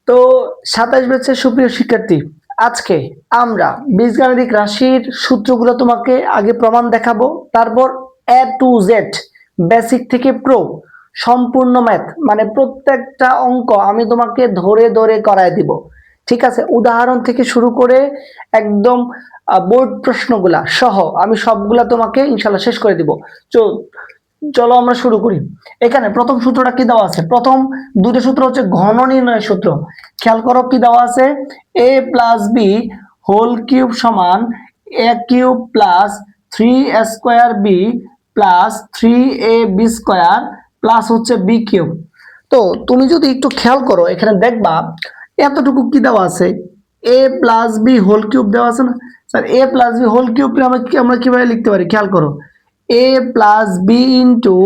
তো 27 ব্যাচের সুপ্রিয় শিক্ষার্থী, আজকে আমরা বীজগাণিতিক রাশির সূত্রগুলো তোমাকে আগে প্রমাণ দেখাবো, তারপর এ টু জেড বেসিক থেকে প্রো সম্পূর্ণ ম্যাথ মানে প্রত্যেকটা অঙ্ক আমি তোমাকে ধরে ধরে করায় দিব। ঠিক আছে, উদাহরণ থেকে শুরু করে একদম বোর্ড প্রশ্নগুলা সহ আমি সবগুলা তোমাকে ইনশাল্লাহ শেষ করে দিব। চলো আমরা শুরু করি। এখানে প্রথম সূত্রটা কি দেওয়া আছে? প্রথম দুটো সূত্র হচ্ছে ঘন নির্ণয়ের সূত্র। খেয়াল করো কি দেওয়া আছে, a plus B whole cube সমান a cube plus 3a square b plus 3ab square plus হচ্ছে b কিউব। তো তুমি যদি একটু খেয়াল করো এখানে দেখবা এতটুকু কি দেওয়া আছে, a plus B whole cube দেওয়া আছে না sir? a plus B whole cube আমরা কিভাবে লিখতে পারি? খেয়াল করো, a plus B into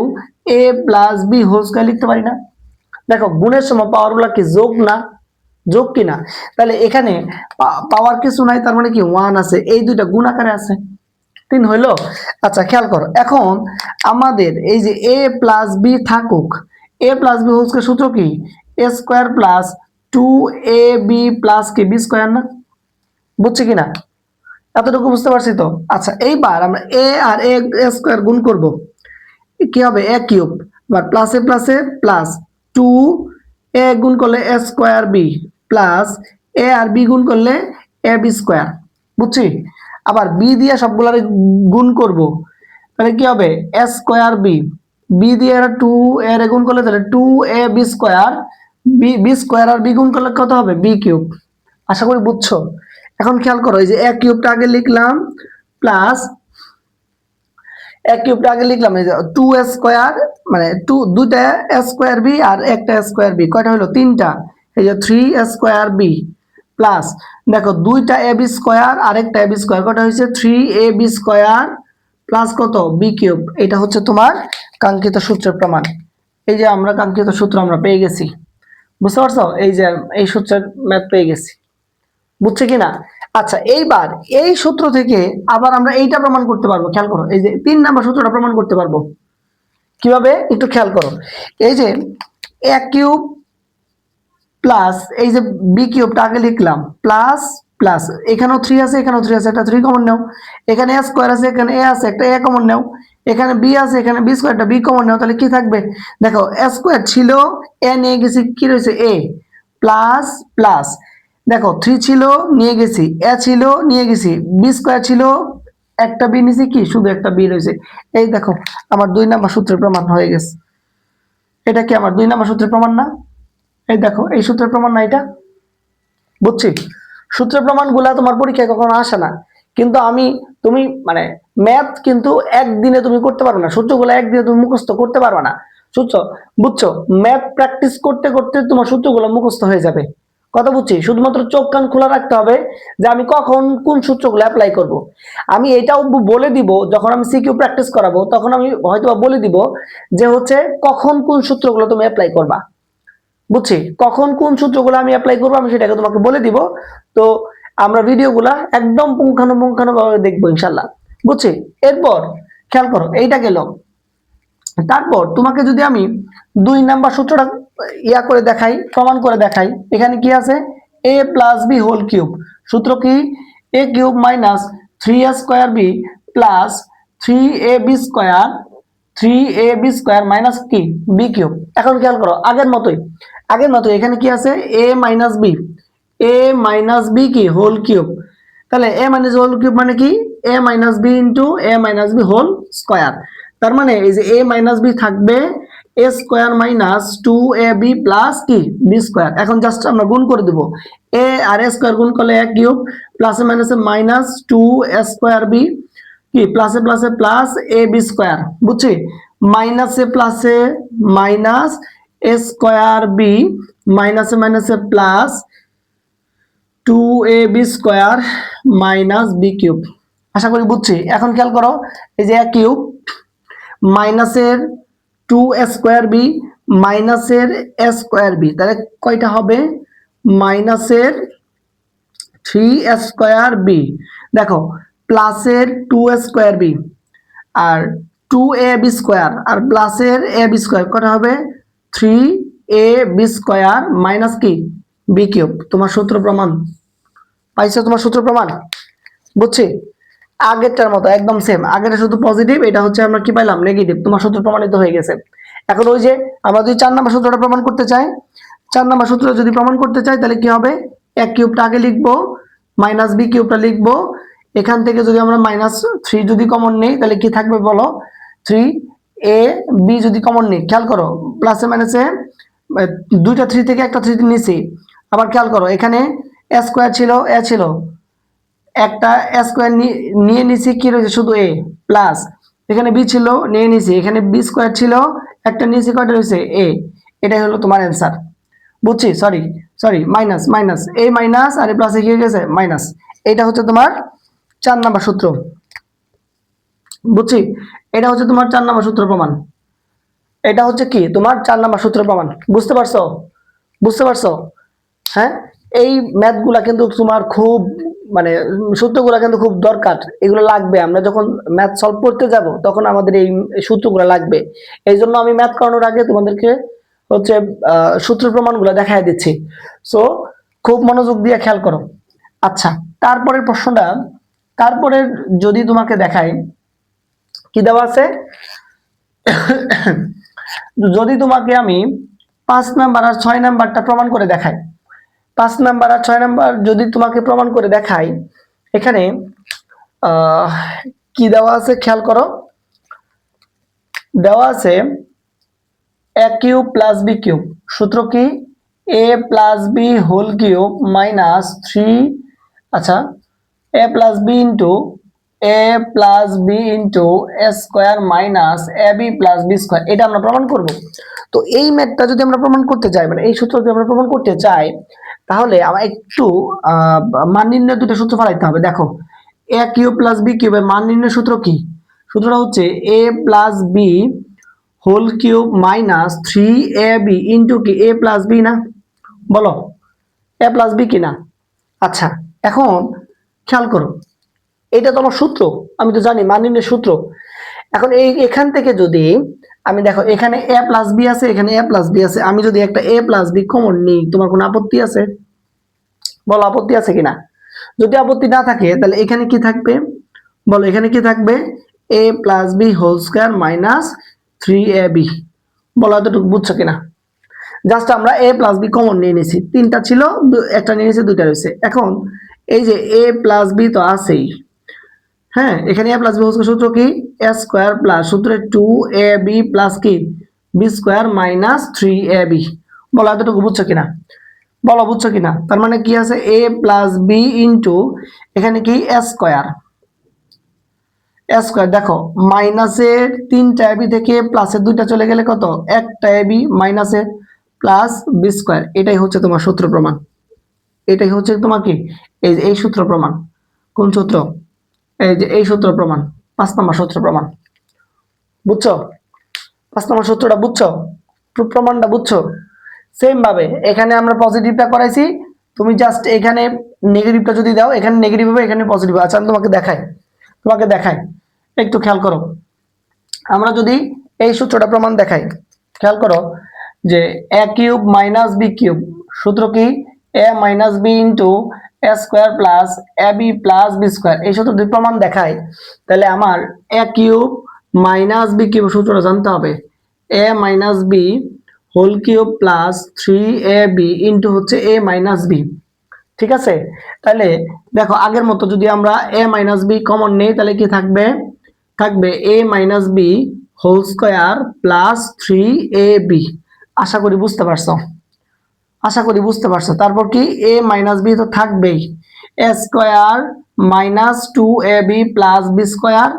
a plus B whole square লিখতে পারি না? দেখো গুণের সময় পাওয়ারগুলো কি যোগ না? যোগ কি না? তাহলে এখানে পাওয়ার কিছু নাই, তার মানে কি 1 আছে, এই দুইটা গুণ আকারে আছে, 3 হইলো। আচ্ছা খেয়াল করো, এখন আমাদের এই যে a প্লাস বি থাকুক, a plus B whole square সূত্র কি? a square plus 2ab plus কি b স্কয়ার না? বুঝছি কিনা? এতটুকু বুঝতে পারছি তো? আচ্ছা এইবার আমরা a আর a স্কয়ার গুণ করব, কি হবে? a কিউব, আবার প্লাসে প্লাসে প্লাস 2 a গুণ করলে a square b plus a আর b গুণ করলে a b স্কয়ার। বুঝছি? আবার b দিয়ে সবগুলারে গুণ করব, তাহলে কি হবে? a স্কয়ার b, b দিয়ে 2 এর গুণ করলে তাহলে 2ab স্কয়ার, b স্কয়ার আর b গুণ করলে কত হবে? b cube. আশা করি বুঝছো। এখন খেয়াল করো, এই যে a কিউবটা আগে লিখলাম প্লাস এক কিউবটা আগে লিখলাম, এই যে 2a স্কয়ার মানে 2 দুইটা a স্কয়ার b আর একটা a স্কয়ার b, কয়টা হলো? তিনটা। এই যে 3a স্কয়ার b প্লাস দেখো দুইটা ab স্কয়ার আর একটা ab স্কয়ার, কয়টা হয়েছে? 3ab স্কয়ার প্লাস কত? b cube. এটা হচ্ছে তোমার কাঙ্ক্ষিত সূত্রের প্রমাণ। এই যে আমরা কাঙ্ক্ষিত সূত্র আমরা পেয়ে গেছি, বুঝতে পারছো? এই যে এই সূত্রের ম্যাথ পেয়ে গেছি, বুঝছে কিনা? আচ্ছা এইবার এই সূত্র থেকে আবার আমরা এইটা প্রমাণ করতে পারবো। খেয়াল করো, এই যে 3 নাম্বার সূত্রটা প্রমাণ করতে পারবো কিভাবে একটু খেয়াল করো। এই যে a কিউব প্লাস এই যে b কিউবটা আগে লিখলাম প্লাস প্লাস এখানেও 3 আছে, এখানেও 3 আছে, একটা 3 কমন নাও। এখানে a স্কয়ার আছে, এখানে a আছে, একটা a কমন নাও। এখানে b আছে, এখানে b স্কয়ারটা b কমন নাও, তাহলে কি থাকবে? দেখো a স্কয়ার ছিল, a নিয়ে গেছি, কি রয়েছে? a প্লাস প্লাস দেখো 3 ছিল নিয়ে গেছি, a ছিল নিয়ে গেছি, b স্কয়ার ছিল একটা b নিয়েছি, কি শুধু একটা b রয়েছে। এই দেখো আমার 2 নাম্বার সূত্রের প্রমাণ হয়ে গেছে। এটা কি আমার 2 নাম্বার সূত্রের প্রমাণ না? এই দেখো এই সূত্রের প্রমাণ না এটা? বুঝছি? সূত্রের প্রমাণগুলা তোমার পরীক্ষায় কখনো আসে না, কিন্তু তুমি মানে ম্যাথ কিন্তু একদিনে তুমি করতে পারবে না, সূত্রগুলো একদিনে তুমি মুখস্থ করতে পারবে না। সূত্র বুঝছো? ম্যাথ প্র্যাকটিস করতে করতে তোমার সূত্রগুলো মুখস্থ হয়ে যাবে। কথা বুঝছি? শুধুমাত্র চোখ কান খোলা রাখতে হবে যে আমি কখন কোন সূত্রগুলো অ্যাপ্লাই করব। আমি এটাও বলে দিব, যখন আমি সিকিউ প্র্যাকটিস করাবো তখন আমি হয়তো বলে দিব যে হচ্ছে কখন কোন সূত্রগুলো তুমি অ্যাপ্লাই করবা। বুঝছি? কখন কোন সূত্রগুলো আমি অ্যাপ্লাই করবো আমি সেটাকে তোমাকে বলে দিব। তো আমরা ভিডিওগুলা একদম পুঙ্খানুপুঙ্খানুভাবে দেখবো ইনশাল্লাহ। বুঝছি? এরপর খেয়াল করো, এইটা গেল। তারপর তোমাকে যদি আমি 2 নাম্বার সূত্রটা ইয়া করে দেখাই, প্রমাণ করে দেখাই, এখানে কি আছে? a plus B whole cube. সূত্র কি? a cube minus 3a square b plus 3ab square 3ab square minus কি? b cube. এখন খেয়াল করো আগের মতোই এখানে কি আছে? a মাইনাস b কি হোল কিউব। তাহলে a মাইনাস হোল কিউব মানে কি? a minus b into a minus b whole square. তার মানে এই যে a মাইনাস b থাকবে a square minus 2ab plus কি b স্কয়ার। এখন জাস্ট আমরা গুণ করে দেব, a আর a স্কয়ার গুণ করলে a কিউব প্লাসে মাইনাসে মাইনাস 2a স্কয়ার b কি প্লাসে প্লাসে প্লাস ab স্কয়ার। বুঝছি? মাইনাসে প্লাসে মাইনাস a স্কয়ার b মাইনাসে মাইনাসে plus 2ab square minus b cube. আশা করি বুঝছি। এখন খেয়াল করো, এই যে a কিউব মাইনাসের 2a স্কয়ার b মাইনাসের a স্কয়ার b, তাহলে কয়টা হবে? মাইনাসের 3a স্কয়ার b, দেখো প্লাসের 2a স্কয়ার b আর 2ab স্কয়ার আর প্লাসের ab স্কয়ার, কয়টা হবে? 3ab স্কয়ার মাইনাস কি বি কিউব তোমার সূত্র প্রমাণ পাইছো, তোমার সূত্র প্রমাণ বুঝছি। আগেরটার মতো একদম সেম, আগেরটা শুধু পজিটিভ, এটা হচ্ছে আমরা কি পাইলাম নেগেটিভ, তোমার সূত্র প্রমাণিত হয়ে গেছে। এখন ওই যে আমরা যদি 4 নম্বর সূত্রটা প্রমাণ করতে চাই, 4 নম্বর সূত্র যদি প্রমাণ করতে চাই তাহলে কি হবে, এক কিউবটা আগে লিখবো, মাইনাস বি কিউবটা লিখবো, এখান থেকে যদি আমরা -3 যদি কমন নেই তাহলে কি থাকবে বলো, 3 এ বি যদি কমন নেই, খেয়াল করো প্লাসে মাইনাসে দুইটা 3 থেকে একটা 3 নিছি। আবার খেয়াল করো এখানে এ স্কয়ার ছিল, এ ছিল, একটা স্কয়ার নিয়ে নিছি, কি রয়েছে শুধু এ, প্লাস এখানে বি ছিল নিয়ে নিছি, এখানে বি স্কয়ার ছিল একটা নিয়েছি, কয়টা রয়েছে এ। এটাই হলো তোমার অ্যান্সার বুঝছি। সরি সরি, মাইনাস মাইনাস, এই মাইনাস আর এই প্লাসে কি হয়ে গেছে মাইনাস। এটা হচ্ছে তোমার 4 নাম্বার সূত্র বুঝছি। এটা হচ্ছে তোমার 4 নাম্বার সূত্র প্রমাণ। এটা হচ্ছে কি তোমার 4 নাম্বার সূত্র প্রমাণ। বুঝতে পারছো, বুঝতে পারছো? হ্যাঁ, এই ম্যাথগুলা কিন্তু তোমার খুব মানে সূত্রগুলা কিন্তু খুব দরকার, এগুলো লাগবে। আমরা যখন ম্যাথ সলভ করতে যাব তখন আমাদের এই সূত্রগুলো লাগবে। এই জন্য আমি ম্যাথ করানোর আগে তোমাদেরকে হচ্ছে সূত্র প্রমাণগুলো দেখাই দিচ্ছি। সো খুব মনোযোগ দিয়ে খেয়াল করো। আচ্ছা, তারপরের প্রশ্নটা, তারপরে যদি তোমাকে দেখাই কি দেওয়া আছে, যদি তোমাকে আমি 5 নাম্বার আর 6 নাম্বারটা প্রমাণ করে দেখাই, 5 নাম্বার আর 6 নাম্বার যদি তোমাকে প্রমাণ করে দেখাই, এখানে কি দেওয়া আছে খেয়াল করো, দেওয়া আছে A cube plus B cube, সূত্র কি এ plus B whole cube minus 3, আচ্ছা A plus B into A plus B into A square minus A B plus B square, এটা আমরা প্রমাণ করব। তো এই ম্যাথটা যদি আমরা প্রমাণ করতে চাই, মানে এই সূত্র যদি আমরা প্রমাণ করতে চাই, তাহলে আমার একটু মান নির্ণয় দুটো সূত্র ফেলাইতে হবে। দেখো এ কিউব প্লাস বি কিউবের মান নির্ণয় সূত্র কি, সূত্রটা হচ্ছে A plus B whole cube minus 3ab into কি এ প্লাস বি না, বলো এ প্লাস বি কিনা। আচ্ছা, এখন খেয়াল করো, এটা তো আমার সূত্র, আমি তো জানি মান নির্ণয়ের সূত্র। এখন এখান থেকে যদি আমি দেখো এখানে এ প্লাস বি আছে, এখানে এ প্লাস বি আছে, আমি যদি একটা এ প্লাস বি কমন নিই, তোমার কোনো আপত্তি আছে? বলো আপত্তি আছে কিনা। যদি আপত্তি না থাকে তাহলে এখানে কি থাকবে, বলো এখানে কি থাকবে, A plus B whole square minus 3ab। বলো এতটুকু বুঝছো কিনা। জাস্ট আমরা এ প্লাস বি কমন নিয়ে নিয়েছি, তিনটা ছিল একটা নিয়ে নিয়েছি, দুইটা রয়েছে। এখন এই যে এ প্লাস বি তো আছেই, হ্যাঁ এখানে এ প্লাস বি হোল স্কয়ার সূত্র কি এ স্কয়ার প্লাস সূত্রে 2ab প্লাস কি বি স্কয়ার মাইনাস 3ab। বলো এতটুকু বুঝছো কিনা, বলো বুঝছো কিনা। তার মানে কি আছে এ প্লাস বি ইন্টু এখানে কি এ স্কয়ার, এ স্কয়ার দেখো মাইনাসের 3টা এবি থেকে প্লাসের 2টা চলে গেলে কত, একটা এবি মাইনাসের প্লাস বি স্কয়ার। এটাই হচ্ছে তোমার সূত্র প্রমাণ, এটাই হচ্ছে তোমার কি এই সূত্র প্রমাণ। কোন সূত্র, এই যে এই সূত্র প্রমাণ, 5 নম্বর সূত্র প্রমাণ। বুঝছো 5 নম্বর সূত্রটা বুঝছো, প্রমাণটা বুঝছো। সেম ভাবে এখানে আমরা পজিটিভটা করাইছি, তুমি জাস্ট এখানে নেগেটিভটা যদি দাও, এখানে নেগেটিভ হবে এখানে পজিটিভ। আচ্ছা আমি তোমাকে দেখাই একটু খেয়াল করো। আমরা যদি এই সূত্রটা প্রমাণ দেখাই, খেয়াল করো যে A cube minus B cube, সূত্র কি এ minus B into A square plus A B plus B square, এই সূত্র যদি প্রমাণ দেখাই তাহলে আমার A cube minus B cube সূত্রটা জানতে হবে, A minus B whole cube plus 3ab into হচ্ছে এ মাইনাস বি। ঠিক আছে, তাহলে দেখো আগের মতো যদি আমরা এ মাইনাস বি কমন নেই তাহলে কি থাকবে, থাকবে A minus B whole square plus 3ab। আশা করি বুঝতে পারছো, আশা করি বুঝতে পারছো। তারপর কি এ মাইনাস বি তো থাকবেই, A square minus 2ab plus B square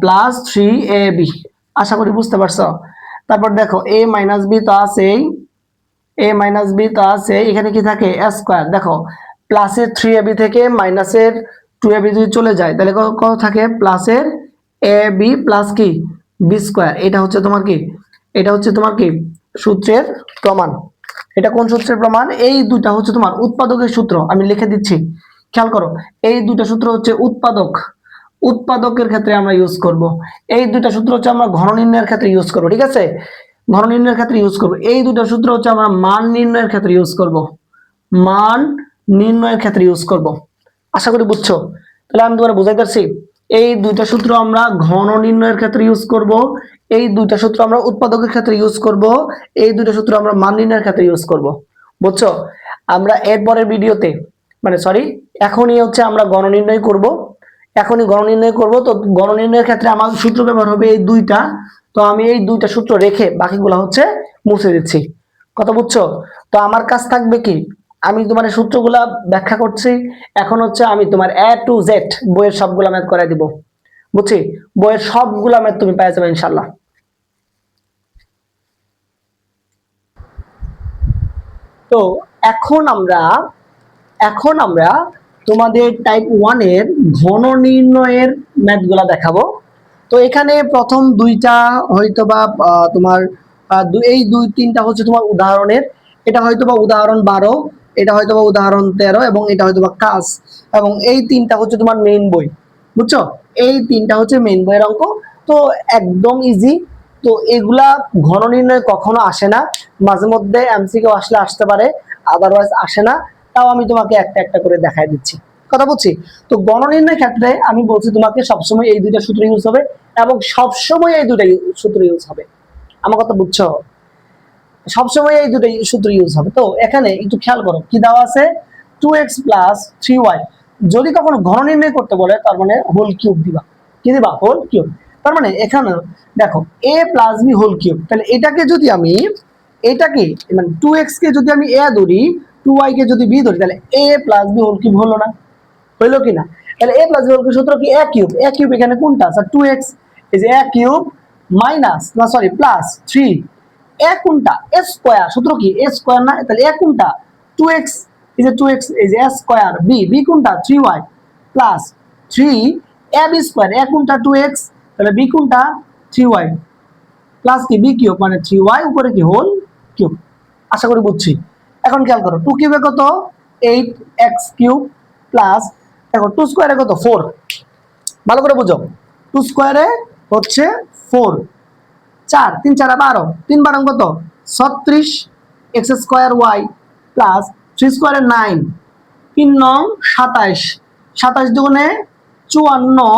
plus 3ab। আশা করি বুঝতে পারছো। তারপর দেখো এ মাইনাস বি তো আছেই, এ মাইনাস বি তো আছে, এখানে কি থাকে এ স্কোয়ার, দেখো প্লাসের 3ab থেকে মাইনাসের 2ab যদি চলে যায় তাহলে কত থাকে, প্লাসের এ বি প্লাস কি বি স্কোয়ার। এটা হচ্ছে তোমার কি, এটা হচ্ছে তোমার কি সূত্রের প্রমাণ। এটা কোন সূত্রের প্রমাণ, এই দুটা হচ্ছে তোমার উৎপাদকের সূত্র, আমি লিখে দিচ্ছি খেয়াল করো। এই দুটা সূত্র হচ্ছে উৎপাদক, উৎপাদকের ক্ষেত্রে আমরা ইউজ করব। এই দুটা সূত্র হচ্ছে আমরা ঘন নির্ণয়ের ক্ষেত্রে ইউজ করব। ঠিক আছে, ঘন নির্ণয়ের ক্ষেত্রে ইউজ করব। এই দুটো সূত্র হচ্ছে আমরা মান নির্ণয়ের ক্ষেত্রে ইউজ করব, মান নির্ণয়ের ক্ষেত্রে ইউজ করব। আশা করি বুঝছো। তাহলে আমি তোমার বুঝাই পারছি, এই দুইটা সূত্র আমরা ঘন নির্ণয়ের ক্ষেত্রে ইউজ করব, এই দুইটা সূত্র আমরা উৎপাদকের ক্ষেত্রে ইউজ করব, এই দুইটা সূত্র আমরা মান নির্ণয়ের ক্ষেত্রে ইউজ করব। বুঝছো? আমরা এরপরের ভিডিওতে মানে সরি এখনই হচ্ছে আমরা গণ নির্ণয় করব, এখনই গণ নির্ণয় করব। তো গণ নির্ণয়ের ক্ষেত্রে আমার সূত্র ব্যবহার হবে এই দুইটা। তো আমি এই দুইটা সূত্র রেখে বাকিগুলো হচ্ছে মুছে দিচ্ছি। কথা বুঝছো? তো আমার কাজ থাকবে কি, আমি তোমার সূত্রগুলা ব্যাখ্যা করছি, এখন হচ্ছে আমি তোমার A to Z বইয়ের সবগুলা ম্যাথ করাই দিব। বুঝছি? বইয়ের সবগুলা ম্যাথ তুমি পেয়ে যাবে ইনশাআল্লাহ। তো এখন আমরা তোমাদের টাইপ 1 এর ঘন নির্ণয়ের ম্যাথগুলা দেখাবো। তো এখানে প্রথম দুইটা হয়তোবা তোমার এই দুই তিনটা হচ্ছে তোমার উদাহরণের, এটা হয়তোবা উদাহরণ 12, এটা হয়তোবা উদাহরণ 13 এবং এটা হয়তোবা কাজ, এবং এই তিনটা হচ্ছে তোমার মেইন বই। বুঝছো? এই তিনটা হচ্ছে মেইন বইয়ের অঙ্ক। তো একদম ইজি। তো এগুলা ঘন নির্ণয় কখনো আসে না, মাঝে মধ্যে এমসিকিউ আসলে আসতে পারে, আদারওয়াইজ আসে না। তাও আমি তোমাকে একটা একটা করে দেখাই দিচ্ছি। কথা বুঝছি? তো গণ নির্ণয়ের ক্ষেত্রে আমি বলছি তোমাকে সবসময় এই দুইটা সূত্র ইউজ হবে এবং সবসময় এই দুইটা সূত্র ইউজ হবে। আমার কথা বুঝছো? সবসময় এই দুইটা সূত্র ইউজ হবে। তো এখানে একটু খেয়াল করো কি দেওয়া আছে, 2x প্লাস 3y। যদি কখনো ঘন নির্ণয় করতে বলে তার মানে হোল কিউব দিবা। কি দিবা? Whole cube. তার মানে এখানে দেখো a plus b whole cube. তাহলে এটাকে যদি আমি এটাকে মানে 2x কে যদি আমি a ধরি, 2y কে যদি b ধরি, তাহলে a plus b whole cube হলো না? হইলো কিনা? তাহলে a plus b whole cube সূত্র কি? a cube. a কিউব এখানে কোনটা? Sir 2x। এই যে a কিউব মাইনাস না সরি প্লাস 3, a কোনটা? a square. সূত্র কি? a স্কয়ার না? তাহলে a কোনটা? 2x। এই যে 2x, এই যে a স্কয়ার, b b কোনটা? 3y plus 3 a b square. a কোনটা? 2x। তাহলে b কোনটা? 3y প্লাস কি b কিউব মানে 3y উপরে কি হোল কিউব। আশা করি বুঝছি। এখন খেয়াল করো 2 কিউবে কত? 8x কিউব প্লাস দেখো 2 স্কয়ারে কত? 4। ভালো করে বুঝো, 2 স্কয়ারে হচ্ছে 4, 4 3 4 12, 3 12 কত? 36 x স্কয়ার y প্লাস 3 স্কয়ারে 9, 3 9 27, 27 দুগুণে 54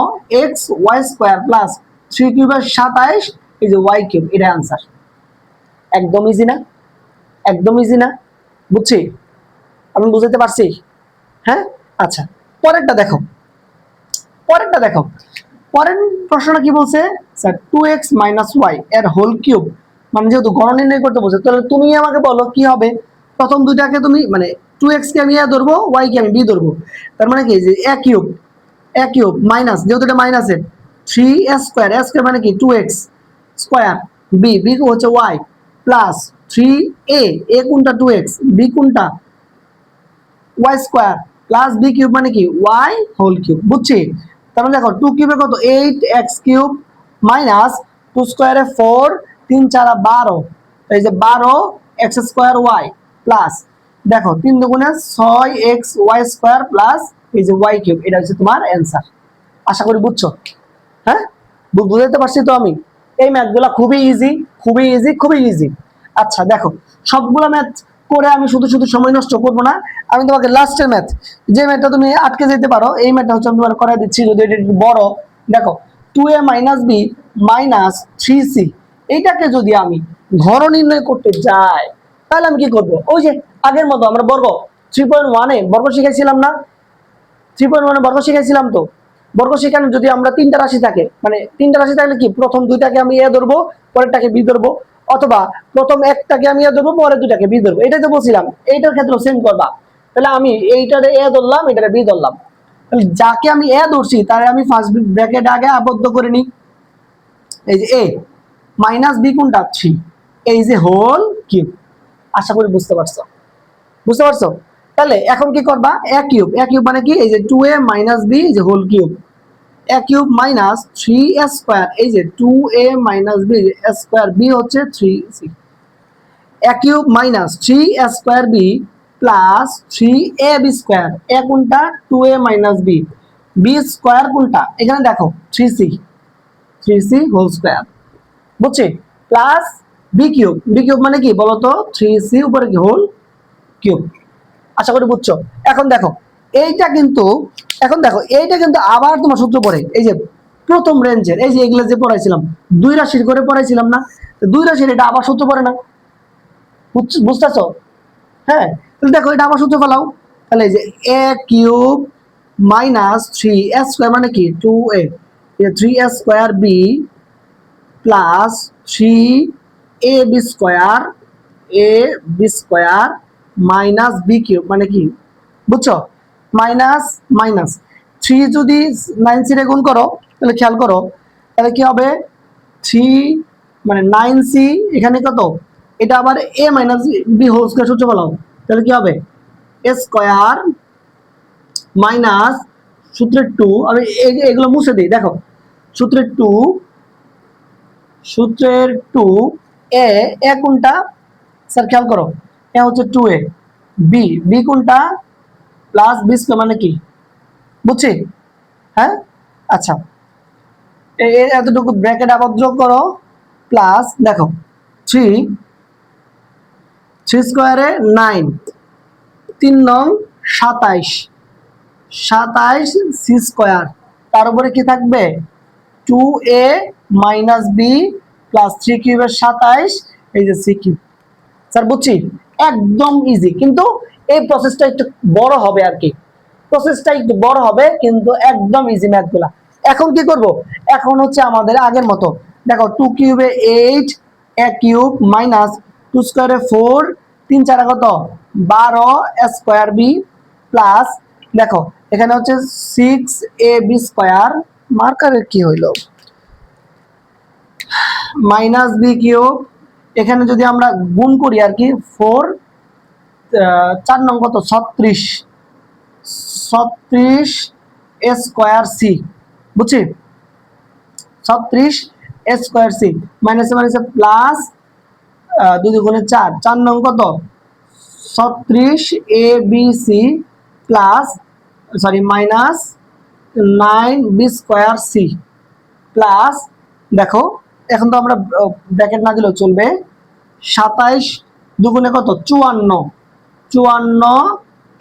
x y স্কয়ার প্লাস 3 কিউবে 27 এই যে y কিউব। এটা आंसर। একদম ইজি না? একদম ইজি না? বুঝছি? আমি বুঝাতে পারছি? হ্যাঁ আচ্ছা, পরেরটা দেখো, পরেরটা দেখো। পরের প্রশ্নটা কি বলছে? স্যার 2x y এর হোল কিউব, মানে যেহেতু গণ নির্ণয় করতে বলছে, তাহলে তুমি আমাকে বলো কি হবে। প্রথম দুইটাকে তুমি মানে 2x কে আমি a ধরবো, y কে আমি b ধরবো। তার মানে কি যে a কিউব মাইনাস, যেহেতু এটা মাইনাসের, 3a স্কয়ার, a স্কয়ার মানে কি 2x স্কয়ার, b b হচ্ছে y প্লাস 3a, a কোনটা? 2x, b কোনটা? y square plus b cube মানে কি y হোল কিউব। বুঝছি? তাহলে দেখো 2 কিউবে কত? 8x কিউব মাইনাস 2 স্কয়ারে 4, 3 4 12, এই যে 12 x স্কয়ার y প্লাস দেখো 3 দুগুণে 6x y স্কয়ার প্লাস এই যে y কিউব। এটা হচ্ছে তোমার आंसर। আশা করি বুঝছো? হ্যাঁ বুঝাতে পারছি তো আমি? এই ম্যাথগুলো খুবই ইজি, খুবই ইজি, খুবই ইজি। আচ্ছা দেখো, সবগুলো ম্যাথ করে আমি শুধু শুধু সময় নষ্ট করব না। আমি তোমাকে লাস্টের ম্যাথ, যে ম্যাথটা তুমি আটকে যেতে পারো, এই ম্যাথটা হচ্ছে আমি তোমার করাই দিচ্ছি, যদি এটা একটু বড়। দেখো 2a minus b minus 3c, এইটাকে যদি আমি ঘন নির্ণয় করতে যাই তাহলে আমি কি করব? ওই যে আগের মতো আমরা বর্গ 3.1 এ বর্গ শিখাইছিলাম না? 3.1 এ বর্গ শিখাইছিলাম তো। বর্গ শেখানো যদি আমরা তিনটা রাশি থাকে, মানে তিনটা রাশি থাকলে কি প্রথম দুইটাকে আমি এ ধরবো, পরেরটাকে বি ধরবো, অথবা প্রথম একটাকে আমি এ ধরবো, পরের দুইটাকে বি ধরবো। এটাই তো বলছিলাম, এইটার ক্ষেত্রে সেম করবা। তাহলে আমি এইটারে এ ধরলাম, এটারে বি ধরলাম। তাহলে যাকে আমি এ ধরছি তারে আমি ফার্স্ট ব্র্যাকেট আগে আবদ্ধ করে নিই। এই যে এ মাইনাস বি কোনটা? 3, এই যে হোল কিউব। আশা করি বুঝতে পারছো? বুঝতে পারছো? তাহলে এখন কি করবা? a কিউব, a কিউব মানে কি? এই যে 2a মাইনাস b এই যে whole cube, a cube minus 3a square, এই যে 2a minus b a square, b হচ্ছে 3c, a cube minus 3a square b plus 3ab square. a কোনটা? 2a minus b, b square কোনটা? এখানে দেখো 3c, 3c whole square. বুঝছি? Plus B cube মানে কি বলতো, 3c উপরে কি হোল কিউব। আশা করি বুঝছো। এখন দেখো এইটা কিন্তু, এইটা কিন্তু আবার তোমার সূত্র পড়ে, এই যে প্রথম রেঞ্জের, এই যে এগুলো যে পড়াইছিলাম, দুই রাশির করে পড়াইছিলাম না, তো দুই রাশির এটা আবার সূত্র পড়ে না, বুঝতেছো? হ্যাঁ, তাহলে দেখো এটা আবার সূত্র ফেলাও, তাহলে এই যে এ কিউব মাইনাস 3 স্কোয়ার মানে কি 2a, 3 square b plus 3 ab square, a b square minus B cube মানে কি, বুঝছো? মাইনাস মাইনাস 3 যদি 9c রে গুণ করো, তাহলে খেয়াল করো, তাহলে কি হবে 3 মানে 9c, এখানে কত, এটা আবার a minus B whole square সূত্র বলো, তাহলে কি হবে a স্কয়ার মাইনাস সূত্রের 2, আমি এগুলো মুছে দিই, দেখো সূত্রের 2, এ কোনটা স্যার, খেয়াল করো, এ হচ্ছে 2a, বি কোনটা প্লাস বি স্কয়ার মানে কি, বুঝছি? হ্যাঁ, আচ্ছা, এতটুকু ব্র্যাকেট আবদ্ধ করো, প্লাস দেখো 3 স্কোয়ারে 9, 3 নং 27, 27 সি স্কোয়ার, তার উপরে কি থাকবে 2a মাইনাস বি প্লাস 3 কিউবের 27, এই যে সি কিউব। স্যার বুঝছি, একদম ইজি, কিন্তু এই প্রসেসটা একটু বড় হবে আর কি, প্রসেসটা একটু বড় হবে, কিন্তু একদম ইজি ম্যাথগুলা। এখন কি করব, এখন হচ্ছে আমাদের আগের মতো, দেখো 2 কিউবে 8, এ কিউব মাইনাস 2 স্কয়ারে 4, 3 4 কত 12 স্কয়ার বি প্লাস, দেখো এখানে হচ্ছে 6ab স্কয়ার, মার্কারের কি হইলো, মাইনাস বি কিউব, এখানে যদি আমরা গুণ করি আর কি 4, 4 নং কত 36, 36 স্কয়ার সি, বুঝছি? 36 স্কয়ার সি মাইনাসে মাইনাসে প্লাস, 2 দুগুণে 4, 4 নং কত 36 a b c plus, sorry minus 9 b square c plus, দেখো এখন তো আমরা ব্র্যাকেট না দিলেও চলবে, 27 দুগুণে কত 54, 54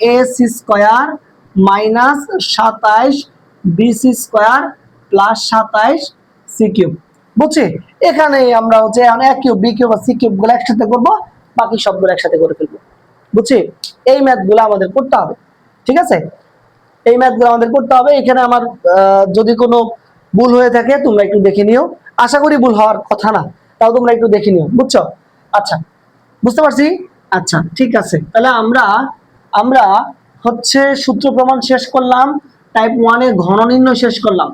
a c square minus 27 b c square plus 27 c cube, বুঝছি? এখানে আমরা হচ্ছে এ কিউব বি কিউব আর সি কিউব গুলো একসাথে করব, বাকি সবগুলো একসাথে করে ফেলবো, বুঝছি? এই ম্যাথগুলো আমাদের করতে হবে, ঠিক আছে? এই ম্যাথগুলো আমাদের করতে হবে। এখানে আমার যদি কোনো ভুল হয়ে থাকে তোমরা একটু দেখে নিও, আশা করি ভুল হওয়ার কথা না, তাও তোমরা একটু দেখে নিও, বুঝছো? আচ্ছা, বুঝতে পারছি। আচ্ছা ঠিক আছে, তাহলে আমরা আমরা হচ্ছে সূত্র প্রমাণ শেষ করলাম, টাইপ 1 এর ঘন নির্ণয় শেষ করলাম,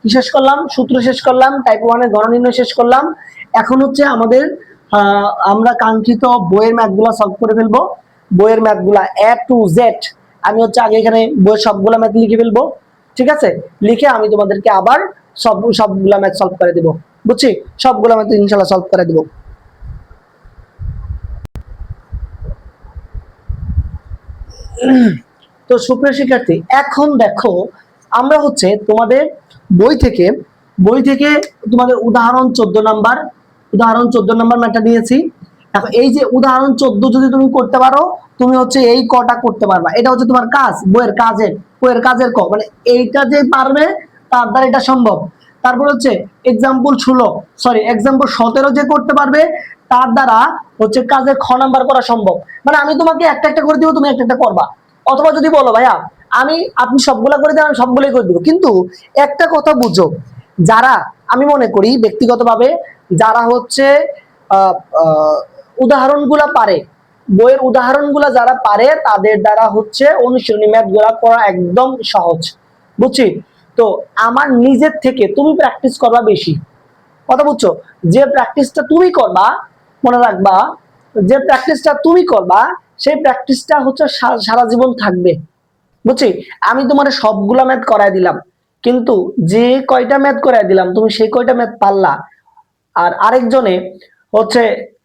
কি শেষ করলাম, সূত্র শেষ করলাম, টাইপ 1 এর ঘন নির্ণয় শেষ করলাম। এখন হচ্ছে আমাদের আমরা কাঙ্ক্ষিত বইয়ের ম্যাথগুলো সলভ করে ফেলবো, বইয়ের ম্যাথগুলা এ টু জেড, আমি হচ্ছে আগে এখানে বইয়ের সবগুলা ম্যাথ লিখে ফেলবো, ঠিক আছে? লিখে আমি তোমাদেরকে আবার সবগুলা ম্যাথ সলভ করে দিব, বুঝছি? সবগুলা ম্যাথ ইনশাআল্লাহ সলভ করে দিব। তো সুপ্রিয় শিক্ষার্থী, এখন দেখো আমরা হচ্ছে তোমাদের বই থেকে তোমাদের উদাহরণ 14 নাম্বার, ম্যাথটা নিয়েছি। এখন এই যে উদাহরণ 14 যদি তুমি করতে পারো, তুমি হচ্ছে এই কটা করতে পারবা, এটা হচ্ছে তোমার কাজ, বইয়ের কাজের মানে এইটা যে পারবে তার দ্বারা এটা সম্ভব। তারপর হচ্ছে এক্সাম্পল 17 যে করতে পারবে তার দ্বারা হচ্ছে কাজের খ নাম্বার করা সম্ভব। মানে আমি তোমাকে একটা একটা করে দিব, তুমি একটা একটা করবা, অথবা যদি বলো ভাইয়া আপনি সবগুলা করে দেন, আমি সবগুলোই করে দিব। কিন্তু একটা কথা বুঝো, যারা, আমি মনে করি ব্যক্তিগতভাবে যারা হচ্ছে উদাহরণগুলা পারে, বইয়ের উদাহরণগুলা যারা পারে তাদের দ্বারা হচ্ছে অনুশীলনী ম্যাথগুলা করা একদম সহজ, বুঝছি? তো আমার নিজের থেকে তুমি প্র্যাকটিস করবা বেশি, কথা বুঝছো? যে প্র্যাকটিসটা তুমি করবা, মনে রাখবা, যে প্র্যাকটিসটা তুমি করবা সেই প্র্যাকটিসটা হচ্ছে সারা জীবন থাকবে, বুঝছি? আমি তোমার সবগুলা ম্যাথ করাই দিলাম, কিন্তু যে কয়টা ম্যাথ করাই দিলাম তুমি সেই কয়টা ম্যাথ পারলা, আর আরেকজনে হচ্ছে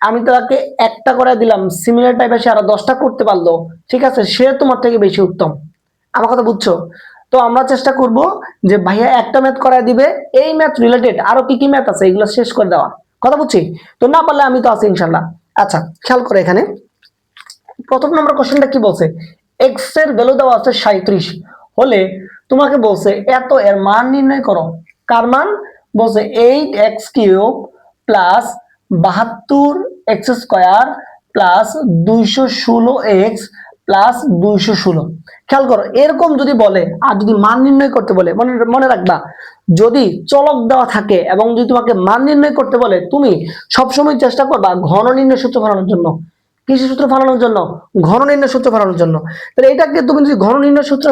আমি তাকে একটা করে দিলাম সিমিলার টাইপের, সে আরো 10টা করতে পারলো, ঠিক আছে, সে তোমার থেকে বেশি উত্তম। আমার কথা বুঝছো? তো আমরা চেষ্টা করব যে ভাইয়া একটা ম্যাথ করায় দিবে, এই ম্যাথ রিলেটেড আরো কি কি ম্যাথ আছে এগুলো শেষ করে দেওয়া, কথা বুঝছি? তো না পারলে আমি তো আছি ইনশাল্লাহ। আচ্ছা খেয়াল করে এখানে প্রথম নম্বর কোশ্চেনটা কি বলছে, এক্স এর ভ্যালু দেওয়া আছে 37 হলে তোমাকে বলছে এত এর মান নির্ণয় করো। কার মান? বলছে 8x³ plus 72x² plus 216x plus 216। খেয়াল করো এরকম যদি বলে আর যদি মান নির্ণয় করতে বলে, মনে মনে রাখবা যদি চলক দেওয়া থাকে এবং যদি তোমাকে মান নির্ণয় করতে বলে তুমি সবসময় চেষ্টা করবা ঘন নির্ণয় সূত্র বানানোর জন্য। কিসের সূত্র ফালানোর জন্য? ঘন নির্ণয় সূত্র ফালানোর জন্য। তাহলে এটাকে তুমি যদি ঘন নির্ণয় সূত্র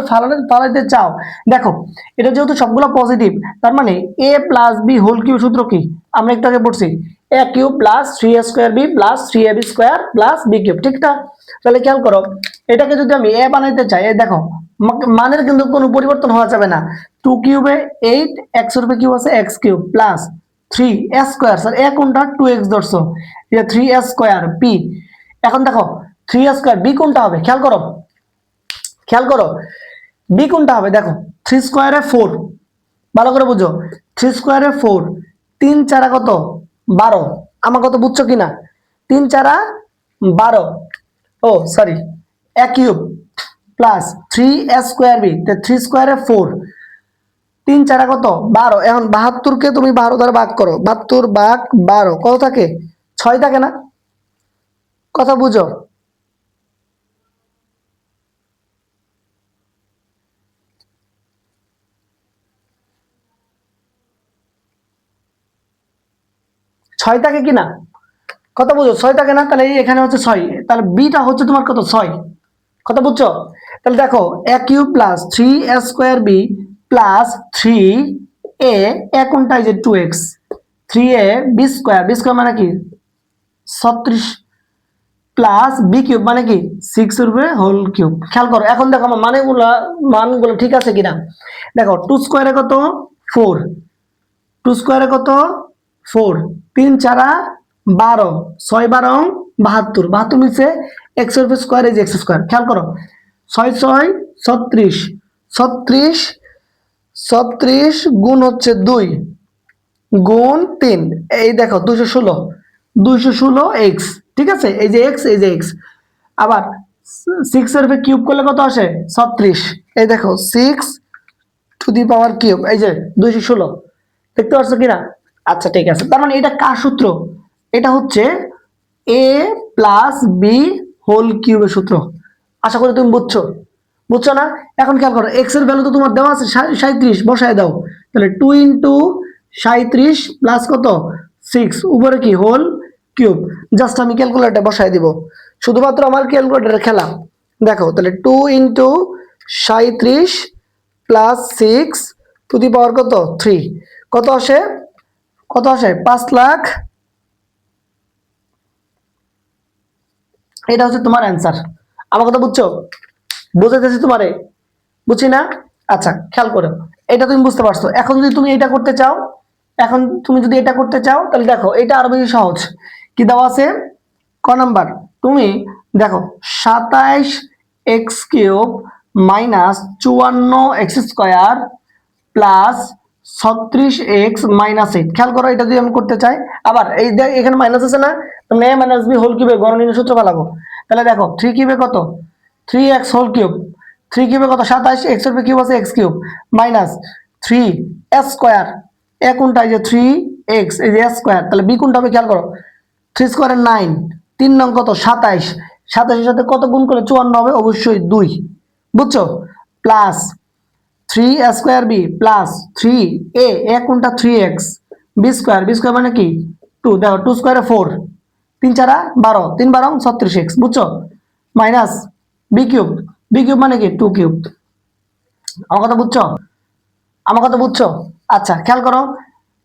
ফালাইতে চাও, দেখো এটা যেহেতু সবগুলো পজিটিভ, তার মানে a plus B whole cube সূত্র কি আমরা একটু আগে পড়ছি, a cube plus 3a² b plus 3ab² plus b cube, ঠিক না? তাহলে খেয়াল করো এটাকে যদি আমি a বানাইতে চাই, এই দেখো মানের কিন্তু কোনো পরিবর্তন হওয়া যাবে না। 2 কিউবে 8, x এর উপরে কিউব আছে x cube plus 3a² sir a কোনটা? 2x ধরছো, এটা 3a² p। এখন দেখো 3a² b কোনটা হবে? খেয়াল করো, খেয়াল করো বি কোনটা হবে? দেখো 3 স্কয়ারে 4, ভালো করে বুঝো, 3 স্কয়ারে 4, 3 4 কত? 12। আমার কত বুঝছো কিনা? 3 4 12, oh sorry, a cube plus 3a² b, তে 3 স্কয়ারে 4, 3 4 কত? 12। এখন 72 কে তুমি 12 দ্বারা ভাগ করো, 72 ভাগ 12 কত থাকে? 6 থাকে না? কথা বুঝো? ছয় থাকে কিনা? কথা বুঝো? 6 থাকে না? তাহলে এখানে হচ্ছে 6, তাহলে বিটা হচ্ছে তোমার কত? 6। কথা বুঝছো? তাহলে দেখো a cube plus 3a² b plus 3a, a কোনটা? এই যে 2x, 3a b² মানে কি 36 প্লাস b কিউব মানে কি 6 এর উপরে হোল কিউব। খেয়াল করো এখন দেখো আমার মানগুলো ঠিক আছে কিনা। দেখো 2 স্কয়ারে কত? 4, 2 স্কয়ারে কত? 4, 3 4 12, 6 12 72, 72 মিলছে x এর উপর স্কয়ার, এই যে x²। খেয়াল করো 6 6 36, 36 36 গুণ হচ্ছে 2 গুণ 3, এই দেখো 216, 216x, ঠিক আছে? এই যে x, এই যে x। আবার 6 এর উপর কিউব করলে কত আসে? 36, এই দেখো 6 টু দি পাওয়ার কিউব, এই যে 216, দেখতে পাচ্ছ কিনা? আচ্ছা ঠিক আছে, তার মানে এটা কার সূত্র? এটা হচ্ছে a প্লাস বি হোল কিউবের সূত্র। আশা করি তুমি বুঝছো, বুঝছো না? এখন খেয়াল করো এক্স এর ভ্যালু তো তোমার দেওয়া আছে 37, বসায় দাও। তাহলে 2 ইন্টু 37 প্লাস কত? 6, উপরে কি হোল কিউব। জাস্ট আমি ক্যালকুলেটরে বসায় দিব, শুধুমাত্র আমার ক্যালকুলেটরের খেলা। দেখো তাহলে 2 ইন্টু 37 প্লাস 6 টু দি পাওয়ার কত? 3, কত আসে? কত আসে? 5 লাখ। এটা হচ্ছে তোমার অ্যান্সার। আমার কথা বুঝছো? বুঝাইতেছি তোমারে? বুঝছি না? আচ্ছা খেয়াল করো, এটা তুমি বুঝতে পারছো। এখন যদি তুমি এটা করতে চাও, এখন তুমি যদি এটা করতে চাও তাহলে দেখো এটা আরো বেশি সহজ। কি দেওয়া আছে ক নাম্বার? তুমি দেখো 27x³ minus 54x² plus 36x minus 8। খেয়াল করো এটা যদি আমি করতে চাই, আবার এই এখানে মাইনাস আছে না, মানে a মাইনাস b হোল কিউবে গণনীয় সূত্র ফেলাবো। তাহলে দেখো 3 কিউবে কত? 3x হোল কিউব, 3 কিউবে কত? 27, x এর কিউব আছে x³ মাইনাস 3a², a কোনটা? এই যে 3x, এই যে a², তাহলে b কোনটা হবে? খেয়াল করো 3 স্কয়ারে 9, 3 নং কত? 27, 27 এর সাথে কত গুণ করলে 54 হবে? অবশ্যই 2, বুঝছো? Plus 3a² b plus 3a, a কোনটা? 3x, b² মানে কি 2, দেখো 2 স্কয়ারে 4, 3 4 12, 3 12 36x, বুঝছো? মাইনাস b কিউব মানে কি 2 কিউব। আমার কথা বুঝছো? আমার কথা বুঝছো? আচ্ছা খেয়াল করো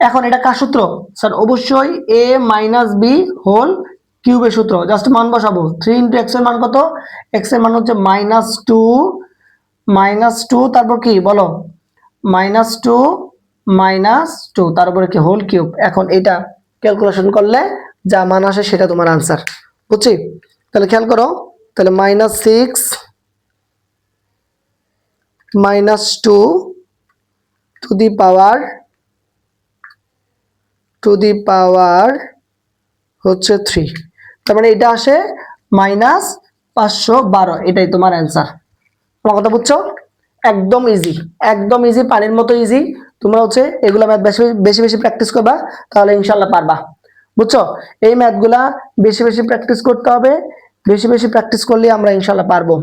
এখন এটা কার সূত্র? স্যার অবশ্যই a মাইনাস বি হোল কিউবের সূত্র। জাস্ট মান বসাবো, 3 ইন্টু x এর মান কত? x এর মান হচ্ছে -2, তারপর কি বলো? -2 -2, তারপরে কি হোল কিউব। এখন এটা ক্যালকুলেশন করলে যা মান আসে সেটা তোমার আনসার, বুঝছি? তাহলে খেয়াল করো, তাহলে -6 -2 টু দি পাওয়ার হচ্ছে 3, তার মানে এটা আসে -512, এটাই তোমার অ্যান্সার। তোমার কথা বুঝছো? একদম ইজি, একদম ইজি, পানির মতো ইজি। তোমরা হচ্ছে এগুলা ম্যাথ বেশি বেশি বেশি প্র্যাকটিস করবা, তাহলে ইনশাল্লাহ পারবা। বুঝছো? এই ম্যাথগুলা বেশি বেশি প্র্যাকটিস করতে হবে, বেশি বেশি প্র্যাকটিস করলে আমরা ইনশাল্লাহ পারবো।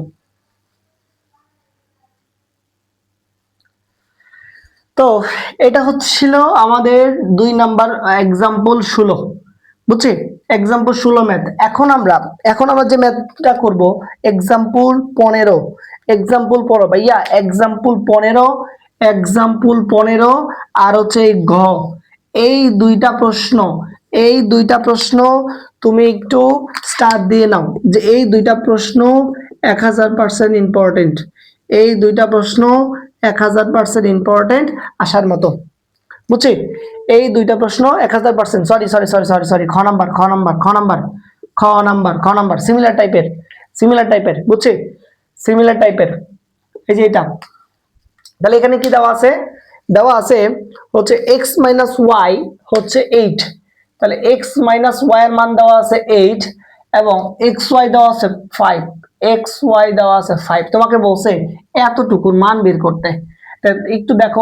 তো এটা হচ্ছিল আমাদের 2 নাম্বার এক্সাম্পল 16, বুঝছি? Example 16 math. এখন আমরা যে ম্যাথটা করব এক্সাম্পল 15। এক্সাম্পল পড়ো ভাইয়া, এক্সাম্পল 15 আর হচ্ছে এই ঘ, এই দুইটা প্রশ্ন, এই দুইটা প্রশ্ন তুমি একটু স্টার দিয়ে নাও যে এই দুইটা প্রশ্ন 1000% ইম্পর্টেন্ট। এই দুইটা প্রশ্ন 1000% ইম্পর্টেন্ট আসার মতো, বুঝছি? এই দুইটা প্রশ্ন 1000%, sorry sorry sorry sorry sorry, খ নাম্বার সিমিলার টাইপের, বুঝছি? সিমিলার টাইপের, এই যে এটা। তাহলে এখানে কি দেওয়া আছে? দেওয়া আছে হচ্ছে x - y হচ্ছে 8, তাহলে x - y এর মান দেওয়া আছে 8 এবং xy দেওয়া আছে 5, xy দেওয়া আছে 5। তোমাকে বলছে এতটুকুর মান বের করতে। একটু দেখো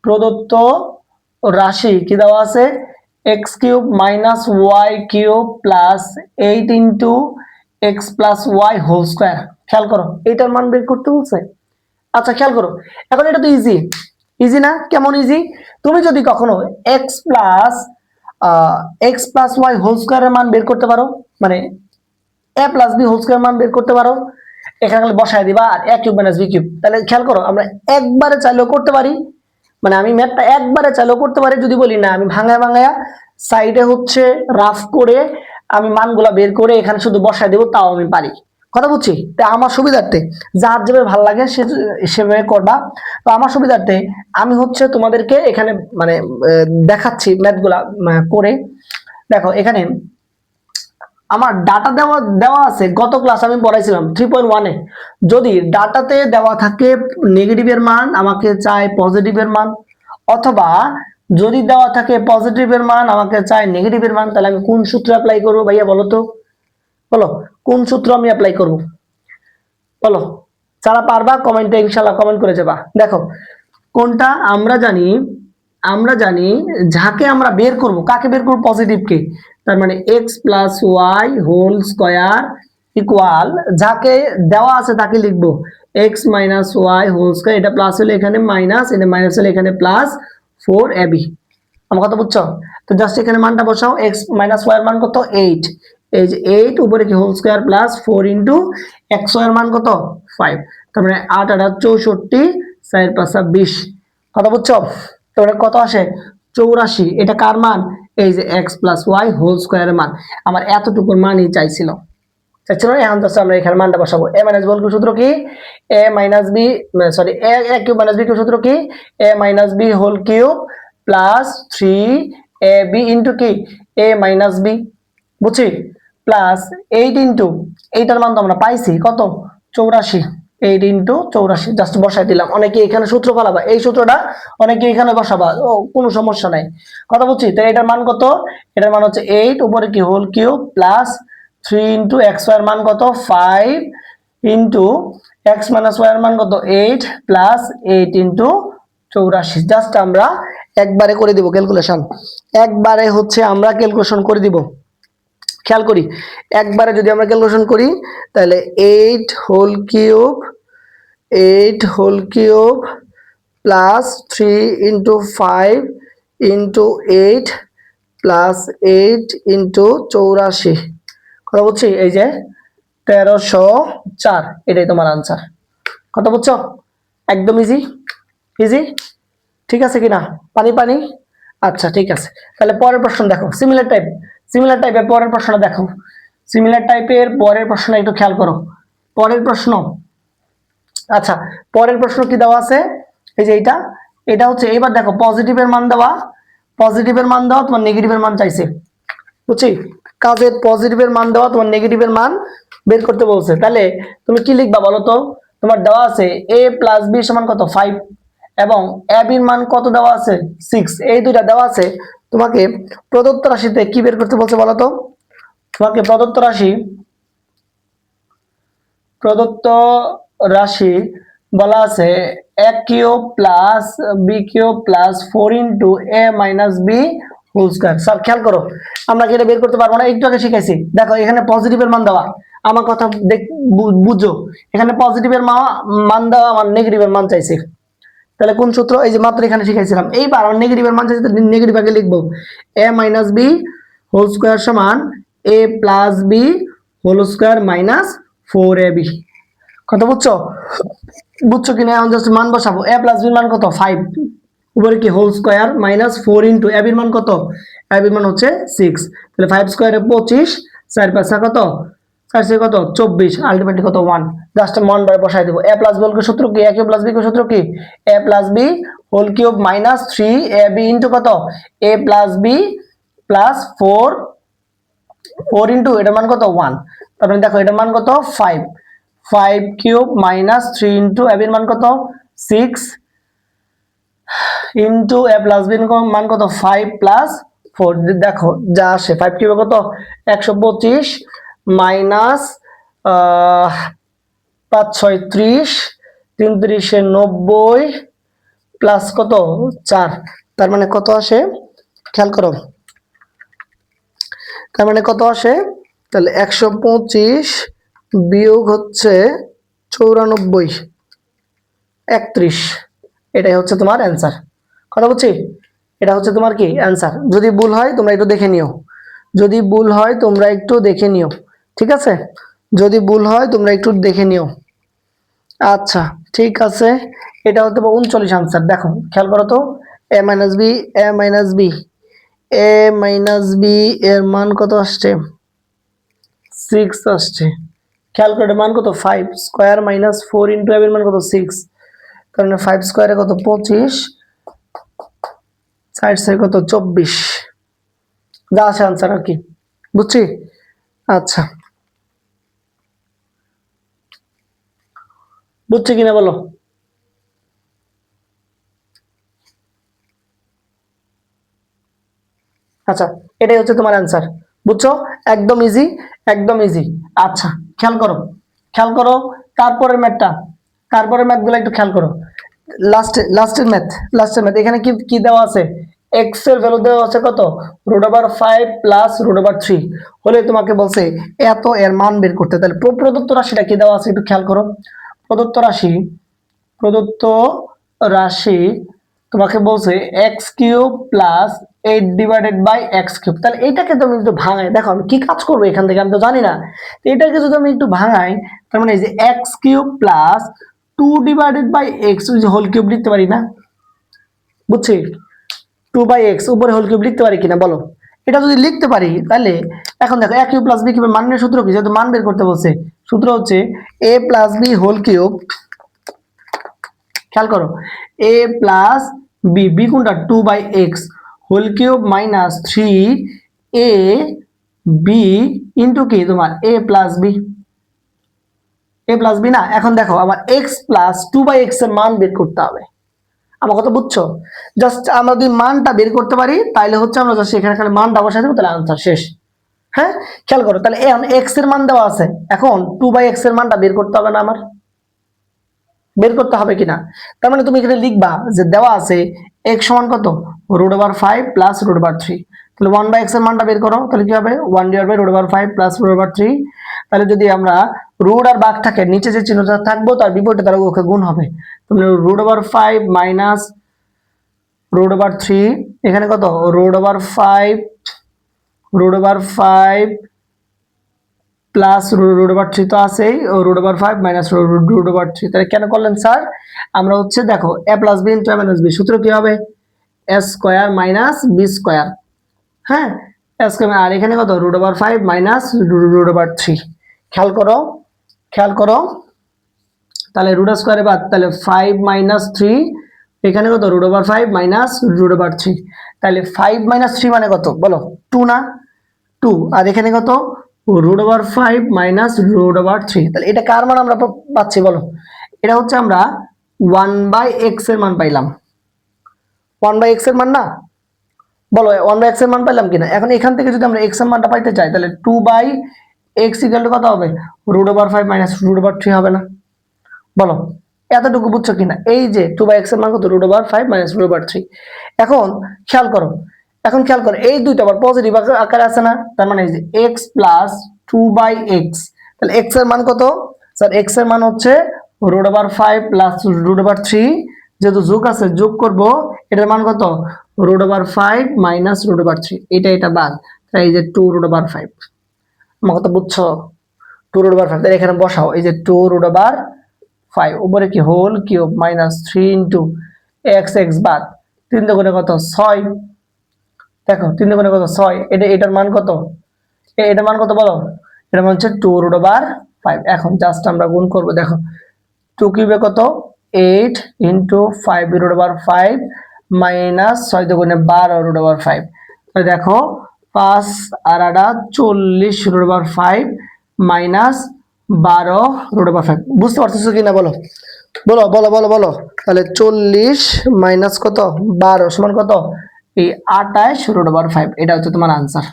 প্রদত্ত রাশি কি দেওয়া আছে? x³ - y³ plus 8 into x plus y whole square. খেয়াল করো, এটার মান বের করতে বলছে। আচ্ছা খেয়াল করো, এখন এটা তো ইজি, ইজি না? কেমন ইজি? তুমি যদি কখনো x প্লাস ওয়াই হোল স্কোয়ারের মান বের করতে পারো, মানে a plus B whole square মান বের করতে পারো, এখানে বসায় দিবা আর a³ - b³। তাহলে খেয়াল করো, আমরা একবারে চাইলেও করতে পারি, মানে আমি ম্যাথটা একবারে চাইলেও করতে পারি। যদি বলি না, আমি ভাঙায় ভাঙায়া সাইডে হচ্ছে রাফ করে আমি মানগুলা বের করে এখানে শুধু বসায় দেবো, তাও আমি পারি। কথা বুঝছি? তা আমার সুবিধার্থে যার যেভাবে ভালো লাগে সেভাবে করবা। তো আমার সুবিধার্থে আমি হচ্ছে তোমাদেরকে এখানে মানে দেখাচ্ছি ম্যাথগুলা করে। দেখো এখানে আমার ডাটা দেওয়া আছে, গত ক্লাস আমি পড়াইছিলাম 3.1 এ। যদি ডাটাতে দেওয়া থাকে নেগেটিভের মান, আমাকে চাই পজিটিভের মান, অথবা যদি দেওয়া থাকে পজিটিভের মান, আমাকে চাই নেগেটিভের মান, তাহলে আমি কোন সূত্র অ্যাপ্লাই করবো ভাইয়া বলো তো? বলো কোন সূত্র আমি অ্যাপ্লাই করব? বলো, যারা পারবা কমেন্টে ইনশাআল্লাহ কমেন্ট করে যাবা। দেখো কোনটা আমরা জানি যাকে আমরা বের করব, কাকে বের করব? পজিটিভকে। তার মানে x plus y whole square equal, যাকে দেওয়া আছে তাকে লিখবো x minus y whole square, এটা প্লাস হলে এখানে মাইনাস, এটা মাইনাস হলে এখানে প্লাস 4ab। আমার কথা বুঝছো? তো জাস্ট এখানে মানটা বসাও, x মাইনাস ওয়াই এর মান কত? 8। এই যে 8 উপরে কি whole square plus 4 into x এর মান কত? 5। তার মানে 8 8 64, 4 5 20। কথা বুঝছো? তাহলে কত আসে? 84। এটা কার মান? এই যে x প্লাস ওয়াই হোল স্কয়ারের মান। আমার এতটুকুর মানই চাইছিল। এখন তো আমরা এখানে মানটা বসাবো। a মাইনাস বি সূত্র কি? a minus b, sorry a cube minus b সূত্র কি? a minus B whole cube plus 3ab into কি? a মাইনাস বি, বুঝছি? প্লাস 8 ইনটু, এইটার মান তো আমরা পাইছি কত? 84। 8 ইনটু 84 জাস্ট বসাই দিলাম। অনেকে এখানে সূত্র ফলাবা, এই সূত্রটা অনেকে এখানে বসাবা, ও কোনো সমস্যা নাই। কথা বুঝছি? তো এটার মান কত? এটার মান হচ্ছে 8 উপরে কি whole cube plus 3 into x y এর মান কত? 5 ইনটু এক্স মাইনাস ওয়াই এর মান কত? 8 প্লাস 8 ইনটু 84। জাস্ট আমরা একবারে করে দিব ক্যালকুলেশন, একবারে হচ্ছে আমরা ক্যালকুলেশন করে দিব। খেয়াল করি, একবারে যদি আমরা ক্যালকুলেশন করি তাহলে 8 whole cube plus 3 into 5 into 8 plus 8 into 84। কথা বুঝছি? এই যে 1304, এটাই তোমার আনসার। কথা বুঝছো? একদম ইজি, ইজি। ঠিক আছে কিনা? পানি পানি? আচ্ছা ঠিক আছে। তাহলে পরের প্রশ্ন দেখো, সিমিলার টাইপের পরের প্রশ্নটা দেখো। সিমিলার টাইপের পরের প্রশ্ন একটু খেয়াল করো। পরের প্রশ্ন, আচ্ছা পরের প্রশ্ন কি দেওয়া আছে? এই যে এটা হচ্ছে, এবার দেখো পজিটিভের মান দেওয়া, তোমার নেগেটিভের মান চাইছে, বুঝছি? কাজের পজিটিভের মান দেওয়া, তোমার নেগেটিভের মান বের করতে বলছে। তাহলে তুমি কি লিখবা বলো তো? তোমার দেওয়া আছে a প্লাস বি সমান কত? 5। এবং a b এর মান কত দেওয়া আছে 6, এই দুইটা দেওয়া আছে। তোমাকে প্রদত্ত রাশিতে কি বের করতে বলছে বলো তো? তোমাকে প্রদত্ত রাশি বলা আছে a cube plus b cube plus 4 into a minus b whole square. Sir খেয়াল করো, আমরা কি এটা বের করতে পারবো না? একটু আগে শিখাইছি, দেখো এখানে পজিটিভের মান দেওয়া, আমার কথা বুঝো, এখানে পজিটিভের মান দেওয়া, আমার নেগেটিভের মান চাইছে। তাহলে কোন সূত্র? এই যে মাত্র এখানে শিখাইছিলাম। এইবার আমার নেগেটিভের মান চাইছে, নেগেটিভ আগে লিখবো a minus b whole square সমান a plus b whole square minus 4ab। কথা বুঝছো? বুঝছো কিনা? এখন জাস্ট মান বসাবো। a প্লাস b মান কত 5, উপরে কি whole square minus 4 into ab এর মান কত? ab এর মান হচ্ছে 6, তাহলে 5 স্কয়ারে 25, 4 5 কত, 4 6 কত 24, আলটিমেটলি কত 1। জাস্ট মান বারে বসাই দেব। a প্লাস b হোল সূত্র কি? a কিউব প্লাস b এর সূত্র কি? a plus b whole cube minus 3ab into কত a plus b plus 4 into এটার মান কত 1। তারপরে দেখো এটার মান কত 5, 5 কিউব মাইনাস 3 ইনটু ab এর মান কত 6 ইনটু a প্লাস b এর মান কত 5 প্লাস 4। দেখো যা আসে 5 কিউবে কত 125 মাইনাস 5 6 30, 3 30 90 প্লাস কত 4, তার মানে কত আসে খেয়াল করো, তার মানে কত আসে? তাহলে 125 বিয়োগ হচ্ছে 94 31, এটাই হচ্ছে তোমার অ্যান্সার। কথা বলছি, এটা হচ্ছে তোমার কি অ্যান্সার। যদি ভুল হয় তোমরা একটু দেখে নিও, যদি ভুল হয় তোমরা একটু দেখে নিও, ঠিক আছে? যদি ভুল হয় তোমরা একটু দেখে নিও। আচ্ছা ঠিক আছে, এটা হতে পারে 39 আনসার। দেখো খেয়াল করো তো, a minus b, a minus b, a minus b এর মান কত আসছে 6 আসছে। খেয়াল করে মান কত 5 স্কয়ার মাইনাস 4 ইনটু a এর মান কত 6, কারণ 5 স্কয়ারে কত 25, 4 6 কত 24, যা আছে আনসার আর কি। বুঝছি? আচ্ছা বুঝছি কিনা বলো? আচ্ছা এটাই হচ্ছে তোমার অ্যান্সার। বুঝছো? একদম ইজি, একদম ইজি। আচ্ছা খেয়াল করো, খেয়াল করো তারপরের ম্যাথটা, তারপরের ম্যাথগুলো একটু খেয়াল করো। লাস্টের ম্যাথ এখানে কি কি দেওয়া আছে? x এর ভ্যালু দেওয়া আছে কত √5 প্লাস √3, হলে তোমাকে বলছে এত এর মান বের করতে। তাহলে প্রদত্ত রাশিটা কি দেওয়া আছে একটু খেয়াল করো। প্রদত্ত রাশি, প্রদত্ত রাশি তোমাকে বলছে x cube plus 8 divided by x cube. তাহলে এটাকে তুমি একটু ভাঙাই, দেখো আমি কি কাজ করবো এখান থেকে আমি তো জানি না। এটাকে যদি আমি একটু ভাঙাই, তার মানে এই যে x cube plus 2 divided by x whole cube লিখতে পারি না? বুঝছি? 2 বাই এক্স উপরে হোল কিউব লিখতে পারি কিনা বলো? এটা যদি লিখতে পারি তাহলে এখন দেখো a কিউব প্লাস b কিউবের মানের সূত্র কি? যেহেতু মান বের করতে বলছে, সূত্র হচ্ছে a plus b whole cube, খেয়াল করো a প্লাস বি, বি কোনটা 2 by x whole cube minus 3 a b into কি তোমার a plus b, a plus b না। এখন দেখো আমার x প্লাস 2 বাই এক্স এর মান বের করতে হবে। আমার কথা বুঝছো? জাস্ট আমরা যদি মানটা বের করতে পারি তাহলে হচ্ছে আমরা জাস্ট এখানে খালি মানটা বসাই দেবো, তাহলে আনসার শেষ। হ্যাঁ খেয়াল করো, তাহলে এক্স এর মান দেওয়া আছে, এখন 2 বাই এক্স এর মানটা বের করতে হবে না? আমার বের করতে হবে কিনা? তার মানে তুমি এখানে লিখবা যে দেওয়া আছে x সমান কত √5 প্লাস √3, তাহলে 1 বাই x এর মানটা বের করো, তাহলে কি হবে 1 ডিভাইড বাই √5 প্লাস √3। তাহলে যদি আমরা রুট আর ভাগ থাকে, নিচে যে চিহ্নটা থাকবো তার বিপরীতে তার ওকে গুণ হবে, তাহলে √5 মাইনাস √3, এখানে কত √5 প্লাস √3 তো আছেই, √5 মাইনাস √3। তাহলে কেন করলেন স্যার? আমরা হচ্ছে দেখো a plus B into a minus b, সূত্র কি হবে a square minus b square. হ্যাঁ a স্কয়ার, আর এখানে কত √5 মাইনাস √3। খেয়াল করো, খেয়াল করো, তাহলে রুট স্কয়ারে বাদ, তাহলে 5 মাইনাস 3, এখানে কত √5 মাইনাস √3, তাহলে 5 মাইনাস 3 মানে কত বলো 2 না? 2, আর এখানে কত √5 মাইনাস √3। তাহলে এটা কার মান আমরা পাচ্ছি বলো? এটা হচ্ছে আমরা 1/x এর মান পাইলাম, 1/x এর মান না, বলো 1/x এর মান পাইলাম কিনা। এখন এখান থেকে যদি আমরা x এর মানটা পাইতে চাই তাহলে 2/x ইকুয়াল টু কত হবে, √5 মাইনাস √3 হবে না? বলো এতটুকু বুঝছো কিনা? এই যে 2/x এর মান কত, √5 মাইনাস √3। এখন খেয়াল করো, এই দুইটা আবার পজিটিভ আকারে আছে না, তার মানে এই যে x প্লাস 2/x, তাহলে x এর মান কত স্যার? x এর মান হচ্ছে √5 প্লাস √3, যেহেতু যোগ আছে যোগ করব, এটার মান কত, √5 মাইনাস √3, এটা বাদ, তাই এই যে 2√5। আমার কথা বুঝছো? 2√5, তাহলে এখানে বসাও, এই যে 2√5 উপরে কি whole cube minus 3 into x বাদ, 3 দুগুণে কত 6, দেখো 3 দুগুণে কত 6, এটার মান কত, এটার মান কত বলো, এটার মান হচ্ছে 2√5। এখন জাস্ট আমরা গুণ করব, দেখো 2 কিউবে কত 8 ইন্টু 5√5 মাইনাস 6 দুগুণে 12√5, তাহলে দেখো 5 আর 8 40√5 মাইনাস 12√5। বুঝতে পারতেছো কিনা বলো, বলো বলো বলো বলো। তাহলে 40 মাইনাস কত 12 সমান কত, এই 28√5। এটা হচ্ছে তোমার আনসার।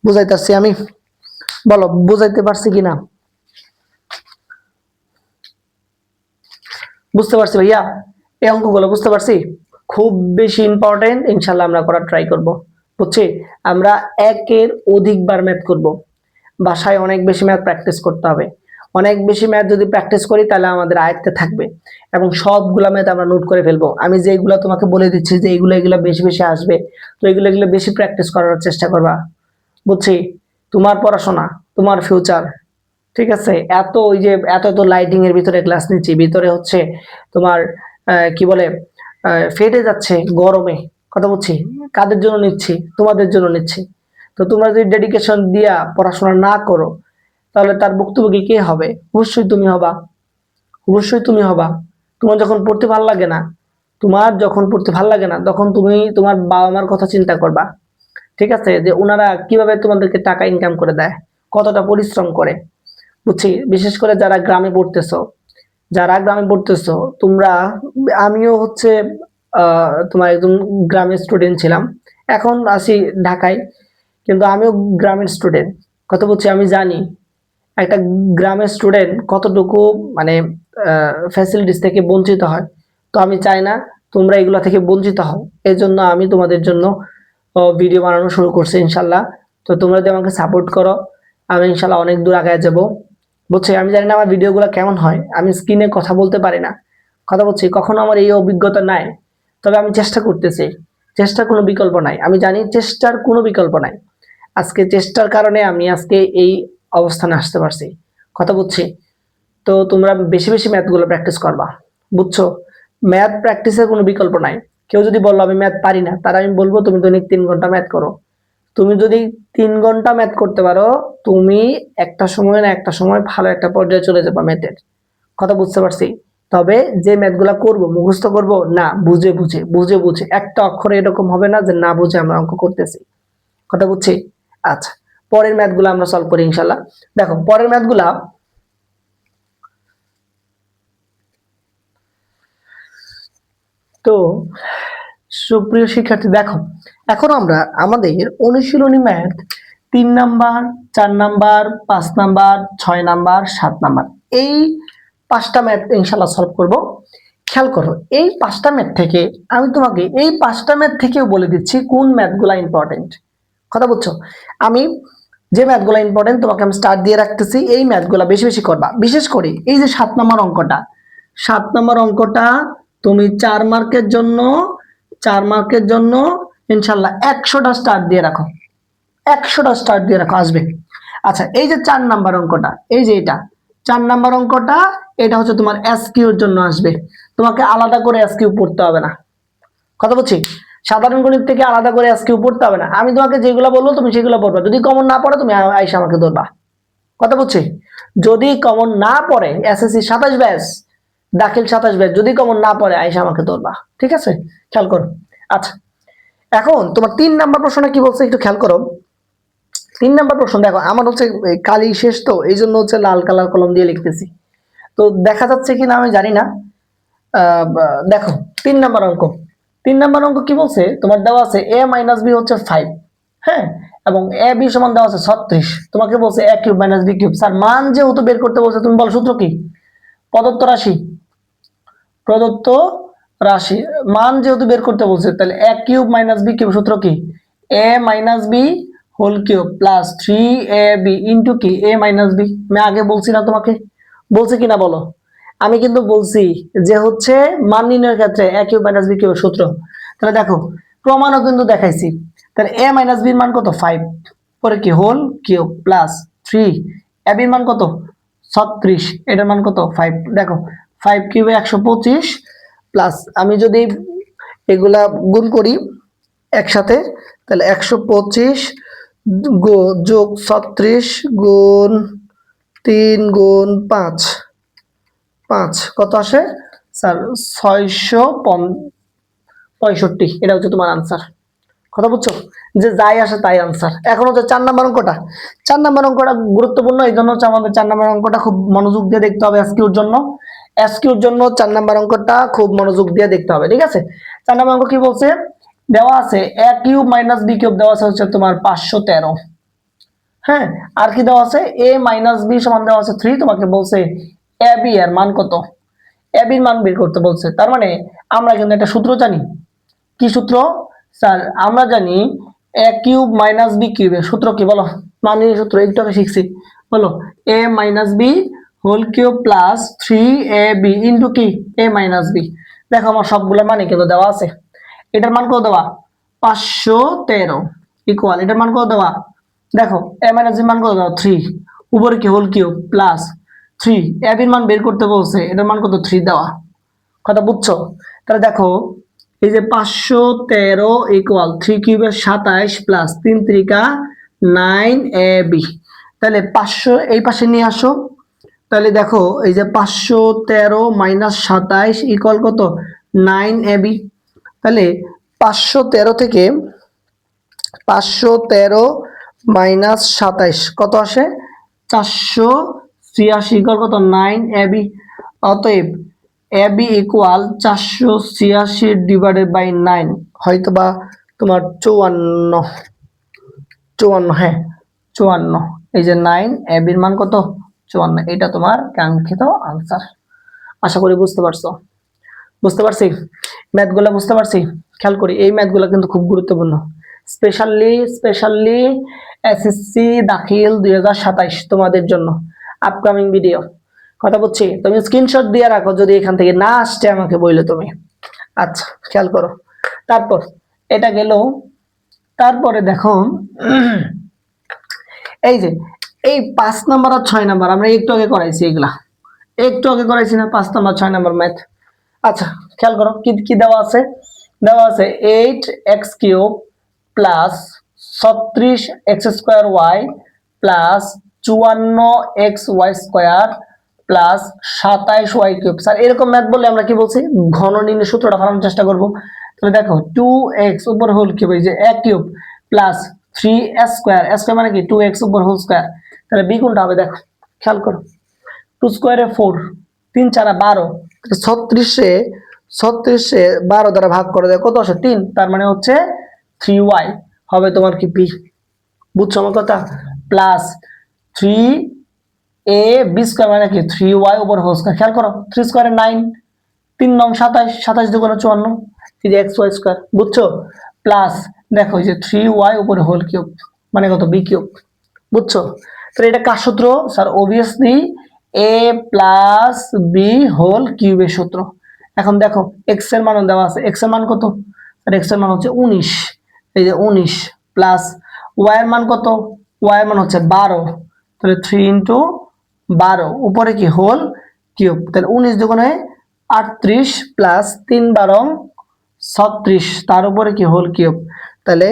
বুঝাইতেছি আমি, বলো বুঝাইতে পারছি কিনা? বুঝতে পারছি ভাইয়া, এই অঙ্কগুলো বুঝতে পারছি, খুব বেশি ইম্পর্টেন্ট, ইনশাল্লাহ আমরা করার ট্রাই করব। বুঝছি, আমরা একের অধিকবার ম্যাথ করব, বাসায় অনেক বেশি ম্যাথ প্র্যাকটিস করতে হবে। অনেক বেশি ম্যাথ যদি প্র্যাকটিস করি তাহলে আমাদের আয়ত্তে থাকবে এবং সবগুলা ম্যাথ আমরা নোট করে ফেলবো। আমি যেগুলো তোমাকে বলে দিচ্ছি যে এগুলো বেশি বেশি আসবে, তো এগুলো বেশি প্র্যাকটিস করার চেষ্টা করবা। বুঝছি, তোমার পড়াশোনা, তোমার ফিউচার, ঠিক আছে? ওই যে এত লাইটিং এর ভিতরে ক্লাস নিচ্ছি, ভিতরে হচ্ছে তোমার কি বলে ফেটে যাচ্ছে গরমে, কথা বলছি, কাদের জন্য নিচ্ছি, তোমাদের জন্য নিচ্ছি। তো তোমরা যদি ডেডিকেশন দিয়া পড়াশোনা না করো তাহলে তার ভুক্তভোগী কে হবে? অবশ্যই তুমি হবা, অবশ্যই তুমি হবা। তোমার যখন পড়তে ভালো লাগে না, তখন তুমি তোমার বাবা মার কথা চিন্তা করবা, ঠিক আছে? যে ওনারা কিভাবে তোমাদেরকে টাকা ইনকাম করে দেয়, কতটা পরিশ্রম করে। বুঝছি, বিশেষ করে যারা গ্রামে পড়তেছো তোমরা, আমিও হচ্ছে তোমার একদম গ্রামের স্টুডেন্ট ছিলাম, এখন আসি ঢাকায়, কিন্তু আমিও গ্রামের স্টুডেন্ট, কথা বলছি, আমি জানি একটা গ্রামের স্টুডেন্ট কতটুকু মানে ফ্যাসিলিটিস থেকে বঞ্চিত হয়। তো আমি চাই না তোমরা এগুলা থেকে বঞ্চিত হও, এই জন্য আমি তোমাদের জন্য ভিডিও বানানো শুরু করছি ইনশাল্লাহ। তো তোমরা যদি আমাকে সাপোর্ট করো, আমি ইনশাল্লাহ অনেক দূর আগায় যাব। বুঝছি, আমি জানি না আমার ভিডিওগুলো কেমন হয়, আমি স্ক্রিনে কথা বলতে পারি না, কথা বলছি, কখনো আমার এই অভিজ্ঞতা নাই, তবে আমি চেষ্টা করতেছি, চেষ্টার কোনো বিকল্প নাই, আমি জানি চেষ্টার কোনো বিকল্প নাই। আজকে চেষ্টার কারণে আমি আজকে এই অবস্থানে আসতে পারছি, কথা বুঝছি। তো তোমরা বেশি বেশি ম্যাথগুলো প্র্যাকটিস করবা, বুঝছো? ম্যাথ প্র্যাকটিসের কোনো বিকল্প নাই। কেউ যদি বললো আমি ম্যাথ পারি না, তার আমি বলবো তুমি দৈনিক 3 ঘন্টা ম্যাথ করো। তুমি যদি 3 ঘন্টা ম্যাথ করতে পারো, তুমি একটা সময় না একটা সময় ভালো একটা পর্যায়ে চলে যাবা ম্যাথের, কথা বুঝতে পারছি। তবে যে ম্যাথগুলা করবো মুখস্থ করবো না, বুঝে বুঝে বুঝে বুঝে, একটা অক্ষরে এরকম হবে না যে না বুঝে আমরা অঙ্ক করতেছি, কথা বুঝছি। আচ্ছা, পরের ম্যাথগুলো আমরা সলভ করি ইনশাল্লাহ। দেখো পরের ম্যাথগুলা, তো সুপ্রিয় শিক্ষার্থী দেখো, এখন আমরা আমাদের অনুশীলনী math 3 number, 4 number, 5 number, 6 number, 7 number, এই 5টা ম্যাথ ইনশাল্লাহ সলভ করব। খেয়াল করো, এই 5টা ম্যাথ থেকে আমি তোমাকে এই 5টা ম্যাথ থেকেও বলে দিচ্ছি কোন ম্যাথগুলা ইম্পর্টেন্ট, কথা বুঝছো? আমি যে ম্যাথগুলো ইম্পর্টেন্ট তোমাকে আমি স্টার দিয়ে রাখতেছি, এই ম্যাথগুলো বেশি বেশি করবা। বিশেষ করে এই যে 7 নম্বর অঙ্কটা, 7 নম্বর অঙ্কটা তুমি 4 মার্কের জন্য, 4 মার্কের জন্য ইনশাল্লাহ 100টা স্টার দিয়ে রাখো, 100টা স্টার দিয়ে রাখো, আসবে। আচ্ছা, এই যে 4 নাম্বার অঙ্কটা, এই যে এটা 4 নাম্বার অঙ্কটা, এটা হচ্ছে তোমার এসকিউর জন্য আসবে, তোমাকে আলাদা করে এসকিউ পড়তে হবে না, কথা বলছি। সাধারণ গণিত থেকে আলাদা করে এসকিউ পড়তে হবে না, আমি তোমাকে যেগুলো বলবো তুমি সেগুলো পড়বা, যদি কমন না পড়ে তুমি আইসা আমাকে ধরবা, কথা বলছি। যদি কমন না পড়ে, এসএসসি 27 ব্যাচ, দাখিল 27 ব্যাচ, যদি কমন না পড়ে আইসা আমাকে ধরবা, ঠিক আছে? খেয়াল করো। আচ্ছা, এখন তোমার 3 নাম্বার প্রশ্নটা কি বলছে একটু খেয়াল করো। 3 নাম্বার প্রশ্ন দেখো, আমার হচ্ছে কালি শেষ, তো এই জন্য হচ্ছে লাল কালার কলম দিয়ে লিখতেছি, তো দেখা যাচ্ছে কিনা আমি জানি না। দেখো 3 নাম্বার অঙ্ক। 3 নাম্বার অঙ্ক কি বলছে, তোমার দেওয়া আছে a মাইনাস বি হচ্ছে 5, হ্যাঁ, এবং এ বি সমান দেওয়া আছে 36। তোমাকে বলছে a cube minus B cube. Sir মান যেহেতু বের করতে বলছে, তুমি বল সূত্র কি? প্রদত্ত রাশি, প্রদত্ত রাশি মান যেহেতু বের করতে বলছে, তাহলে a cube minus B cube সূত্র কি? a minus B whole cube plus 3ab into কি a মাইনাস বি। আমি আগে বলছি না তোমাকে? বলছি কিনা বলো? আমি কিন্তু বলছি যে হচ্ছে মান নির্ণয়ের ক্ষেত্রে a cube minus B cube সূত্র। তাহলে দেখো প্রমাণও কিন্তু দেখাইছি। তাহলে a মাইনাস বি এর মান কত? 5, পরে কি হোল কিউব প্লাস 3 ab এর মান কত? 36, এটার মান কত? 5। দেখো 5 কিউবে 125 প্লাস আমি যদি এগুলা গুণ করি একসাথে, তাহলে 125 যোগ 36 গুণ 3 গুণ 5, 5 কত আসে স্যার? 665। এটা হচ্ছে তোমার আনসার। কথা বুঝছো? যে যাই আসে তাই আনসার। এখন হচ্ছে 4 নাম্বার অঙ্কটা। 4 নাম্বার অঙ্কটা গুরুত্বপূর্ণ, এই জন্য হচ্ছে আমাদের 4 নাম্বার অঙ্কটা খুব মনোযোগ দিয়ে দেখতে হবে। এসকিউর জন্য, এসকিউর জন্য 4 নাম্বার অঙ্কটা খুব মনোযোগ দিয়ে দেখতে হবে, ঠিক আছে? 4 নাম্বার অঙ্ক কি বলছে? দেওয়া আছে a cube minus B cube, দেওয়া আছে হচ্ছে তোমার 513, হ্যাঁ। আর কি দেওয়া আছে? a মাইনাস বি সমান দেওয়া আছে 3। তোমাকে বলছে a b এর মান কত? a b এর মান বের করতে বলছে। তার মানে আমরা কিন্তু একটা সূত্র জানি। কি সূত্র স্যার? আমরা জানি a কিউব মাইনাস বি কিউবের সূত্র কি বলো? মানের সূত্র একটু আগে শিখছি, বলো a minus B whole cube plus 3ab into কি a মাইনাস বি। দেখো আমার সবগুলো মানে কিন্তু দেওয়া আছে। এটার মান কত দেওয়া? 513 ইকুয়াল, এটার মান কত দেওয়া? দেখো a মাইনাস বি মান কত দেওয়া? 3, উপরে কি হোল কিউব প্লাস 3, ab এর মান বের করতে বলছে, এটার মান কত? 3 দেওয়া। কথা বুঝছো? তাহলে দেখো এই যে 513 ইকুয়াল 3 কিউবের 27 প্লাস 3 ত্রিকা 9ab। তাহলে 500 এই পাশে নিয়ে আসো। তাহলে দেখো এই যে 513 মাইনাস 27 ইকুয়াল কত? 9ab। তাহলে 513 থেকে 513 মাইনাস 27 কত আসে? 486 ইকুয়াল কত? 9ab। অতএব ab ইকুয়াল 486 ডিভাইডেড বাই 9, হয়তো বা তোমার 54, হ্যাঁ 54। এই যে 9, ab এর মান কত? 54। এটা তোমার কাঙ্ক্ষিত আনসার। আশা করি বুঝতে পারছো। বুঝতে পারছি? ম্যাথগুলো বুঝতে পারছি? খেয়াল করি, এই ম্যাথগুলো কিন্তু খুব গুরুত্বপূর্ণ, স্পেশালি এসএসসি দাখিল 2027 তোমাদের জন্য আপকামিং ভিডিও। কথা বলছি, তুমি স্ক্রিনশট দিয়ে রাখো, যদি এখান থেকে না আসছে আমাকে বললে তুমি। আচ্ছা খেয়াল করো। তারপর এটা গেল। তারপরে দেখো এই যে এই 5 নাম্বার আর 6 নাম্বার আমরা একটু আগে করাইছি, এগুলা একটু আগে করাইছি না? 5 নাম্বার 6 নাম্বার ম্যাথ। আচ্ছা খেয়াল করো কি কি দেওয়া আছে। দেওয়া আছে 8x cube plus 36x square y plus 54xy square plus 27y cube. Sir এরকম ম্যাথ বললে আমরা কি বলছি? ঘন নির্ণয় সূত্রটা বানানোর চেষ্টা করব। তাহলে দেখো 2x উপর হোল কিউব, এই যে a cube plus 3s square, s square মানে কি 2x উপর হোল স্কোয়ার। তাহলে বি কোনটা হবে? দেখো খেয়াল করো, 2 স্কোয়ারে 4, 3 4 12, 36-এ 12 দ্বারা ভাগ করে দেয় কত আসে? 3। তার মানে হচ্ছে 3y হবে তোমার কি বি। বুঝছো আমার কথা? প্লাস 3ab স্কয়ার মানে কি 3y উপর হোল স্কয়ার। খেয়াল করো 3 স্কয়ারে 9, 3 9 27, 27 দুগুণে 54, এই যে xy স্কয়ার। বুঝছো? প্লাস দেখো এই যে 3y উপর হোল কিউব মানে কত? B cube. বুঝছো? তাহলে এটা কার সূত্র? Sir obviously a plus B whole কিউবের সূত্র। এখন দেখো x এর মান দেওয়া আছে, x এর মান কত? আর x এর মান হচ্ছে 19, এই যে 19 প্লাস y এর মান কত? y এর মান হচ্ছে 12, তাহলে 3 ইনটু 12 উপরে কি হোল কিউব। তাহলে 19 দুগুণে 38 প্লাস 3 12 36, তার উপরে কি হোল কিউব। তাহলে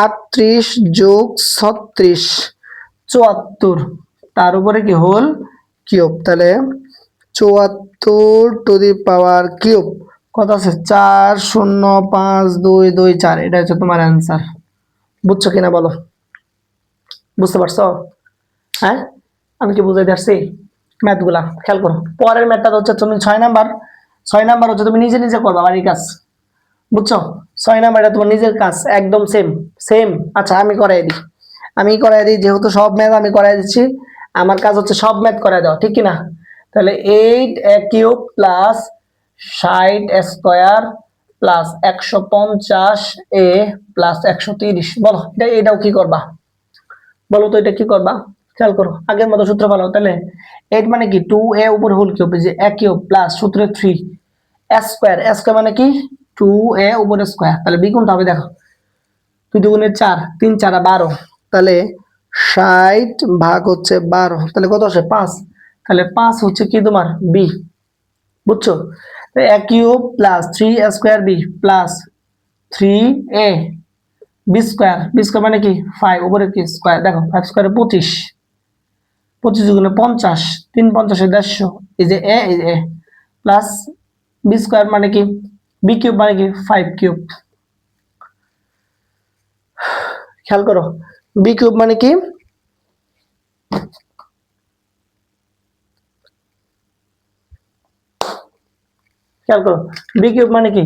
38 যোগ 36 74, তার উপরে কি হোল কিউব। তাহলে 74 টু দি পাওয়ার কিউব কত আছে? 4 0 5 2 2 4। এটা হচ্ছে তোমার অ্যান্সার। বুঝছো কিনা বলো? বুঝতে পারছো? হ্যাঁ আমি কি বুঝাই দিচ্ছি ম্যাথগুলা? খেয়াল করো পরের ম্যাথটা হচ্ছে তুমি 6 নাম্বার 6 নাম্বার হচ্ছে তুমি নিজে নিজে করবা বাড়ির কাজ, বুঝছো? 6 নাম্বার এটা তোমার নিজের কাজ, একদম সেম সেম। আচ্ছা আমি করাই দিই যেহেতু সব ম্যাথ আমি করাই দিচ্ছি, আমার কাজ হচ্ছে সব ম্যাথ করাই দাও, ঠিক কি না? তাহলে 8a³ plus 60 square plus 150a plus 130, বলো এটাও কি করবা? বলো তো এটা কি করবা? খেয়াল করো, আগের মতো সূত্র ফেলো। তাহলে 8 মানে কি 2a উপর হোল কিউব, যে a কিউব প্লাস সূত্রে 3 স্কয়ার, স্কয়ার মানে কি 2a উপর স্কয়ার। তাহলে বি কোনটা হবে দেখো, 2 দুগুণে 4, 3 4 12, তাহলে 60 ভাগ হচ্ছে 12, তাহলে কত আসে 5। তাহলে 5 হচ্ছে কি তোমার বি, বুঝছো? a cube plus 3 square b plus 3a b square মানে কি 5 উপরে কি স্কয়ার, দেখো 5 স্কয়ারে 25, 25 দুগুণে 50, 3 50 150, এই যে এ প্লাস বি স্কয়ার মানে কি বি কিউব মানে কি 5 কিউব। খেয়াল করো, বি কিউব মানে কি, খেয়াল করো বি কিউব মানে কি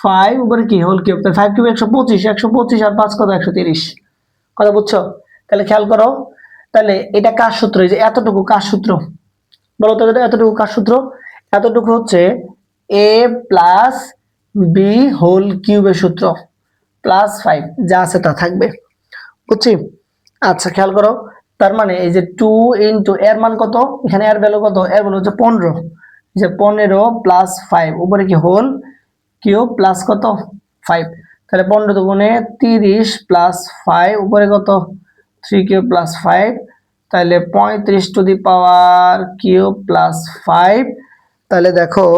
5 উপরে কি হোল কিউব, তাহলে 5 কিউব 125, 125 আর 5 কত 130, কথা বুঝছো? তাহলে খেয়াল করো, তাহলে এটা কার সূত্র, এই যে এতটুকু কার সূত্র, বলো তো এতটুকু কার সূত্র? এতটুকু হচ্ছে a প্লাস বি হোল কিউবের সূত্র, প্লাস 5 যা আছে তা থাকবে, বুঝছি? আচ্ছা খেয়াল করো, তার মানে এই যে 2 ইনটু এর মান কত, এখানে এর ভ্যালু কত, এর ভ্যালু হচ্ছে 15, যে 15 প্লাস 5 উপরে কি হোল কিউব প্লাস কত 5, তাহলে 15 দুগুণে 30 প্লাস 5 উপরে কত 3 কিউব প্লাস 5, তাহলে 35 to the power cube plus 5, তাহলে দেখো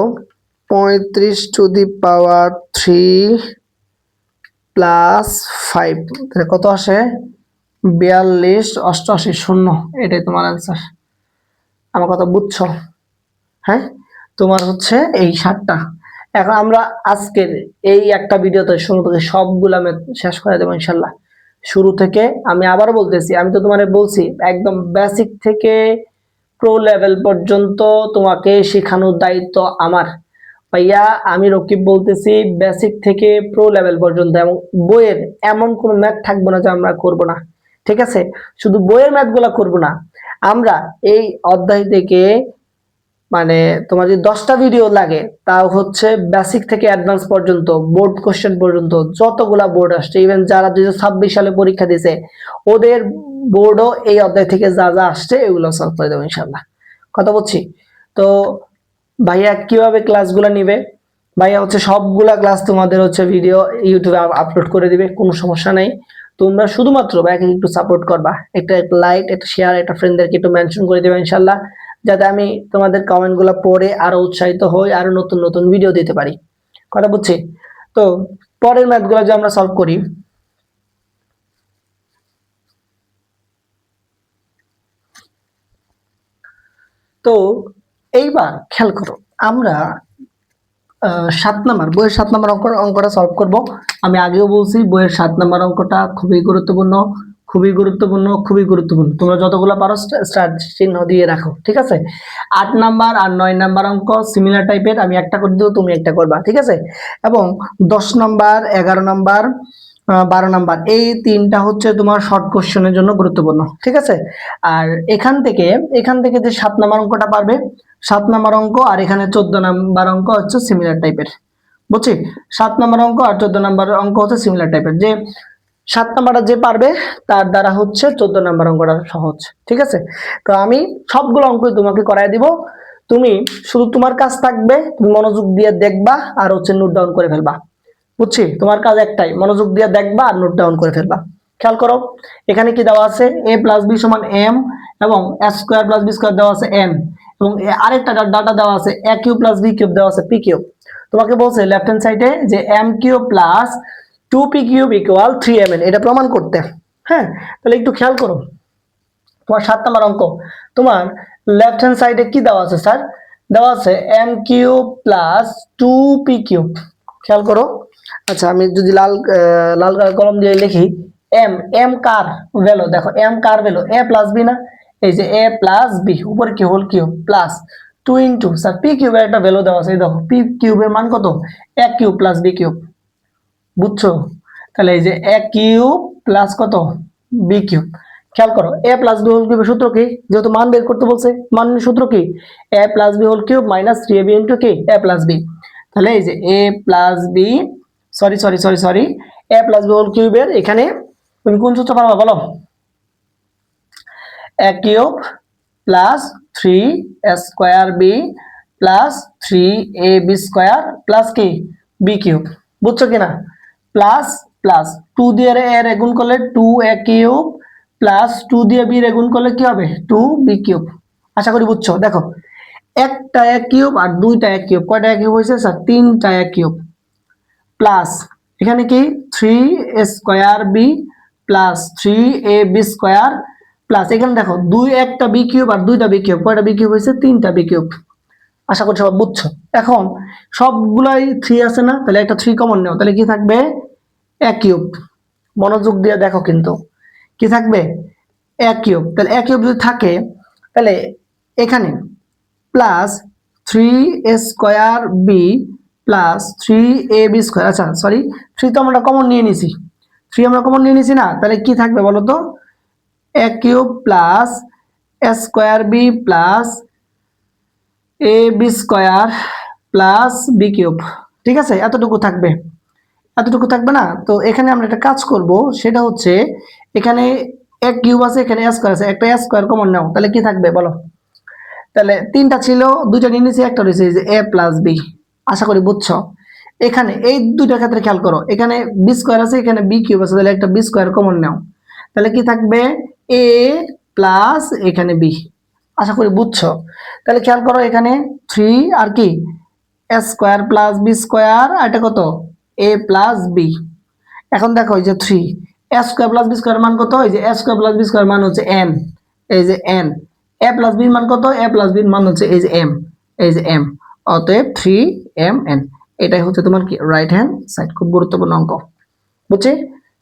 35 টু দি পাওয়ার 3 প্লাস 5, তাহলে কত আসে 42 88 শূন্য, এটাই তোমার অ্যান্সার। আমার কথা বুঝছো? হ্যাঁ, তোমার হচ্ছে এই 7টা। এখন আমরা আজকের এই একটা ভিডিওতে শুরু থেকে সবগুলা ম্যাথ শেষ করে দেবো ইনশাল্লাহ। শুরু থেকে আমি আবার বলতেছি, আমি তো তোমারে বলছি একদম বেসিক থেকে প্রো লেভেল পর্যন্ত তোমাকে শেখানোর দায়িত্ব আমার। ভাইয়া আমি রকিব বলতেছি, বেসিক থেকে প্রো লেভেল পর্যন্ত, এবং বইয়ের এমন কোন ম্যাথ থাকবো না যে আমরা করব না, ঠিক আছে? শুধু বইয়ের ম্যাথগুলা করব না, আমরা এই অধ্যায় থেকে মানে তোমার যদি 10টা ভিডিও লাগে তাও হচ্ছে বেসিক থেকে অ্যাডভান্স পর্যন্ত, বোর্ড কোশ্চেন পর্যন্ত, যতগুলা বোর্ড আসছে, ইভেন যারা 2026 সালে পরীক্ষা দিয়েছে ওদের বোর্ডও এই অধ্যায় থেকে যা যা আসছে এগুলো সলভ করে দেবো ইনশাল্লাহ, কথা বলছি। তো ভাইয়া কিভাবে ক্লাসগুলো নিবে? ভাইয়া হচ্ছে সবগুলা ক্লাস তোমাদের হচ্ছে ভিডিও ইউটিউবে আপলোড করে দিবে, কোনো সমস্যা নাই। তোমরা শুধুমাত্র ভাইয়াকে একটু সাপোর্ট করবা, একটা লাইক, একটা শেয়ার, একটা ফ্রেন্ডদেরকে একটু মেনশন করে দিবে ইনশাল্লাহ, যাতে আমি তোমাদের কমেন্টগুলো পড়ে আরো উৎসাহিত হই, আরো নতুন নতুন ভিডিও দিতে পারি, কথা বুঝছি? তো পরের ম্যাথগুলো যে আমরা সলভ করি, তো এইবার খেয়াল করো, আমরা 7 নাম্বার বইয়ের 7 নাম্বার অঙ্কটা সলভ করব। আমি আগেও বলছি বইয়ের 7 নাম্বার অঙ্কটা খুবই গুরুত্বপূর্ণ, খুবই গুরুত্বপূর্ণ, খুবই গুরুত্বপূর্ণ। তোমরা যতগুলো পারো স্টার চিহ্ন দিয়ে রাখো, ঠিক আছে? 8 নাম্বার আর 9 নাম্বার অঙ্ক সিমিলার টাইপের, আমি একটা করে দেবো, তুমি একটা করবা, ঠিক আছে? এবং 10 নাম্বার, 11 নাম্বার, 12 নাম্বার, এই তিনটা হচ্ছে তোমার শর্ট কোশ্চেনের জন্য গুরুত্বপূর্ণ, ঠিক আছে? আর এখান থেকে যে 7 নাম্বার অঙ্কটা পারবে, 7 নাম্বার অঙ্ক আর এখানে 14 নাম্বার অঙ্ক হচ্ছে সিমিলার টাইপের, বুঝছি? 7 নাম্বার অঙ্ক আর 14 নাম্বার অঙ্ক হচ্ছে সিমিলার টাইপের, যে 7 নাম্বারটা যে পারবে তার দ্বারা হচ্ছে 14 নাম্বার অঙ্কটা সহজ, ঠিক আছে? তো আমি সবগুলো অঙ্কই তোমাকে করাই দিব, তুমি শুধু তোমার কাজ থাকবে তুমি মনোযোগ দিয়ে দেখবা আর হচ্ছে নোট ডাউন করে ফেলবা, বুঝছি? তোমার কাজ একটাই, মনোযোগ দিয়ে দেখবা আর নোট ডাউন করে ফেলবা। খেয়াল করো, এখানে কি দেওয়া আছে, a প্লাস বি সমান m, এবং a square plus b square দেওয়া আছে n, এবং আরেকটা ডাটা দেওয়া আছে a cube plus b cube দেওয়া আছে p কিউব। তোমাকে বলছে লেফট হ্যান্ড সাইডে যে m cube plus 2p cube equal 3mn, এটা প্রমাণ করতে। হ্যাঁ, তাহলে একটু খেয়াল করো, তোমার 7 নাম্বার অঙ্ক, তোমার লেফট হ্যান্ড সাইডে কি দেওয়া আছে স্যার? দেওয়া আছে m cube plus 2p cube, খেয়াল করো। আচ্ছা আমি যদি লাল কলম দিয়ে লিখি, m কার ভ্যালু, দেখো m কার ভ্যালু a প্লাস b না, এই যে a প্লাস b উপরে কি whole cube plus 2 into sir p কিউবের একটা ভ্যালু দেওয়া আছে, এই দেখো পি কিউবের মান কত, এ কিউব প্লাস বি কিউব, বুঝছো? তাহলে এই যে এ কিউব প্লাস কত, বি কিউব। খেয়াল করো এ প্লাস বি হোল কিউবের সূত্র কি, যেহেতু মান বের করতে বলছে, মানের সূত্র কি, এ plus B whole cube minus 3ab into কি, এ প্লাস বি। তাহলে এই যে a plus b, sorry a plus B whole কিউবের এখানে তুমি কোন সূত্র পারবা বলো, a cube plus 3 square b plus 3ab square plus কি, বি কিউব। বুঝছো কিনা? প্লাস প্লাস 2 দিয়ে এর গুণ করলে 2a কিউব প্লাস 2 দিয়ে বি এর গুণ করলে কি হবে, 2b কিউব। আশা করি বুঝছো। দেখো একটা a কিউব আর দুইটা a কিউব, কয়টা a কিউব হয়েছে স্যার, তিনটা a কিউব, প্লাস এখানে কি 3 square b plus 3ab square plus এখানে দেখো দুই একটা বি কিউব আর দুইটা বি কিউব, কয়টা বি কিউব হয়েছে, তিনটা বি কিউব। আশা করছি সব বুঝছো। এখন সবগুলাই 3 আছে না, তাহলে একটা 3 কমন নাও, তাহলে কি থাকবে, এ কিউব। মনোযোগ দিয়ে দেখো কিন্তু কি থাকবে, এ কিউব। তাহলে এ কিউব যদি থাকে তাহলে এখানে plus 3 square b plus 3ab square, আচ্ছা সরি 3 তো আমরা কমন নিয়ে নিছি, 3 আমরা কমন নিয়ে নিছি না, তাহলে কি থাকবে বলো তো, a cube plus square b plus ab square plus B cube. ঠিক আছে, এতটুকু থাকবে, এতটুকু থাকবে না। তো এখানে আমরা একটা কাজ করব, সেটা হচ্ছে এখানে এ কিউব আছে, এখানে এ স্কয়ার আছে, একটা এ স্কয়ার কমন নাও, তাহলে কি থাকবে বলো, তাহলে তিনটা ছিল, দুইটা নিয়ে নিয়েছি, একটা রয়েছে যে এ প্লাস বি। আশা করি বুঝছো। এখানে এই দুইটার ক্ষেত্রে খেয়াল করো, এখানে বি স্কয়ার আছে, এখানে বি কিউব আছে, তাহলে একটা বি স্কয়ার কমন নাও, তাহলে কি থাকবে, এ প্লাস এখানে বি। আশা করি বুঝছো। তাহলে খেয়াল করো এখানে 3 আর কি এ স্কয়ার প্লাস বি স্কয়ার, আর এটা কত, এ প্লাস বি। এখন দেখো এই যে 3 এ স্কয়ার প্লাস বি স্কয়ার মান কত, এই যে এ স্কয়ার প্লাস বি স্কয়ার মান হচ্ছে n, এই যে n, এ প্লাস বি মান কত, এ প্লাস বি মান হচ্ছে এই যে m, এই যে m, অতএব 3mn। এটাই হচ্ছে তোমার কি রাইট হ্যান্ড সাইড। খুব গুরুত্বপূর্ণ অঙ্ক, বুঝছি?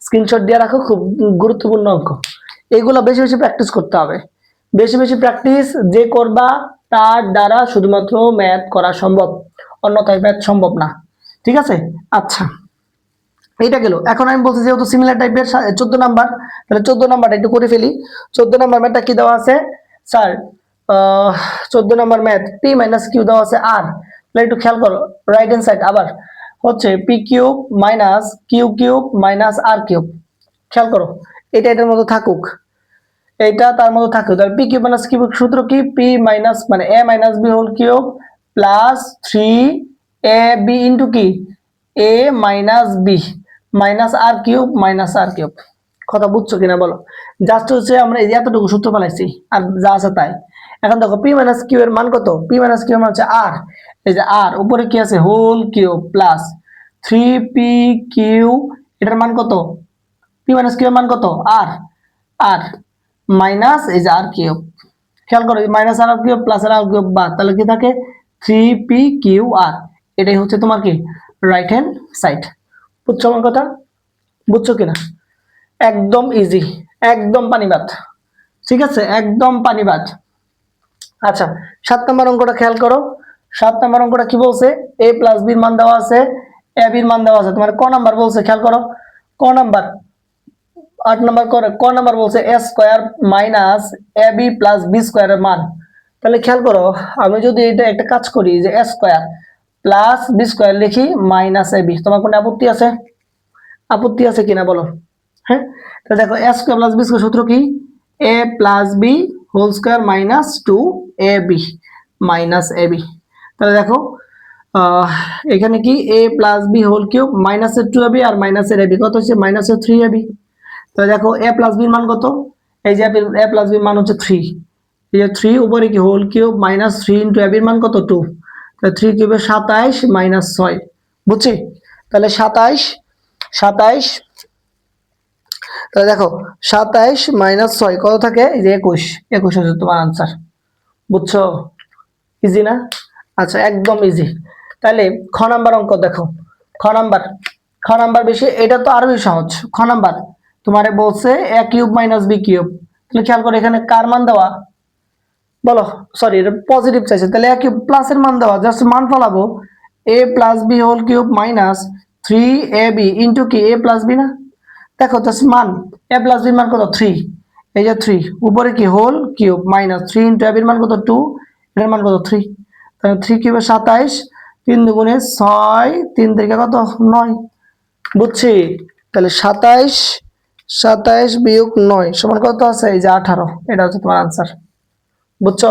স্ক্রিনশট দিয়ে রাখো, খুব গুরুত্বপূর্ণ অঙ্ক। এইগুলো বেশি বেশি প্র্যাকটিস করতে হবে, বেশি বেশি প্র্যাকটিস যে করবা তার দ্বারা শুধুমাত্র ম্যাথ করা সম্ভব, অন্যথায় ম্যাথ সম্ভব না। ঠিক আছে, আচ্ছা এইটা গেল। এখন আমি বলছি যেহেতু সিমিলার টাইপের 14 নাম্বার, তাহলে 14 নাম্বারটা একটু করে ফেলি। 14 নাম্বার ম্যাথটা কি দেওয়া আছে sir, 14 number math p minus q দেওয়া আছে আর, তাহলে একটু খেয়াল করো রাইট হ্যান্ড সাইড আবার হচ্ছে p cube minus q cube minus r cube. খেয়াল করো এটা এটার মধ্যে থাকুক, এইটা তার মধ্যে থাকুক, তাহলে পি কিউব মাইনাস কিউব সূত্র কি, পি মাইনাস মানে a minus B whole cube plus 3ab into কি, এ minus b minus r cube minus r cube. কথা বুঝছো কিনা বলো? জাস্ট হচ্ছে আমরা এই যে এতটুকু সূত্র পালাইছি আর যা আছে তাই। এখন দেখো পি মাইনাস কিউ এর মান কত, পি মাইনাস কিউ এর মান হচ্ছে আর, এই যে আর উপরে কি আছে whole cube plus 3p Q, এটার মান কত, পি মাইনাস কিউ এর মান কত আর, আর মাইনাস এই যে আর কিউব। খেয়াল করো মাইনাস আর কিউব প্লাস আর কিউব বাদ, তাহলে কি থাকে 3p কিউ আর। এটাই হচ্ছে তোমার কি রাইট হ্যান্ড সাইড। বুঝছো আমার কথা? বুঝছো কিনা? একদম ইজি, একদম পানিবাদ। ঠিক আছে, একদম পানিবাদ। আচ্ছা 7 নম্বর অঙ্কটা খেয়াল করো। 7 নম্বর অঙ্কটা কি বলছে, a প্লাস বির মান দেওয়া আছে, a বির মান দেওয়া আছে, তোমার ক নাম্বার বলছে খেয়াল করো, ক নাম্বার 8 নাম্বার করে ক নাম্বার বলছে a square minus ab plus b স্কয়ারের মান। তাহলে খেয়াল করো আমি যদি এটা একটা কাজ করি যে a square plus b square লিখি মাইনাস ab, তোমার কোনো আপত্তি আছে? আপত্তি আছে কিনা বলো? হ্যাঁ, তো দেখো a square plus b square সূত্র কি, a plus b whole square minus 2ab minus ab। তাহলে দেখো এখানে কি a plus b whole cube মাইনাসের 2ab আর মাইনাসের ab কত হচ্ছে মাইনাসের 3ab। তাহলে দেখো a প্লাস b মান কত, এই যে a প্লাস b মান হচ্ছে 3, এই যে 3 উপরে কি whole cube minus 3 into ab এর মান কত 2, তাহলে 3 কিউবে 27 মাইনাস 6। বুঝছি? তাহলে 27 27, তাহলে দেখো 27 মাইনাস 6 কত থাকে, এই যে 21, 21 হচ্ছে তোমার আনসার। বুঝছো? ইজি না? আচ্ছা একদম ইজি। তাহলে খ নাম্বার অঙ্ক দেখো, খ নাম্বার বেশি, এটা তো আরো সহজ। খ নাম্বার তোমারে বলছে a cube minus b cube, তাহলে খেয়াল করো এখানে কার মান দেওয়া, বলো, সরি এটা পজিটিভ চাইছে, তাহলে একই প্লাসের মান দেওয়া, জাস্ট মান ফলাবো a plus B whole cube minus 3ab into কি a প্লাস বি না, দেখো জাস্ট মান a প্লাস বির মান কত 3, এই যে 3 উপরে কি whole cube minus 3 into ab এর মান কত 2, এর মান কত 3, তাহলে 3 কিউবে 27, 3 দুগুণে 6, 3 থেকে কত 9, বুঝছি। তাহলে 27, 27 বিয়োগ 9 সমান কত আছে, এই যে 18, এটা হচ্ছে তোমার আনসার, বুঝছো,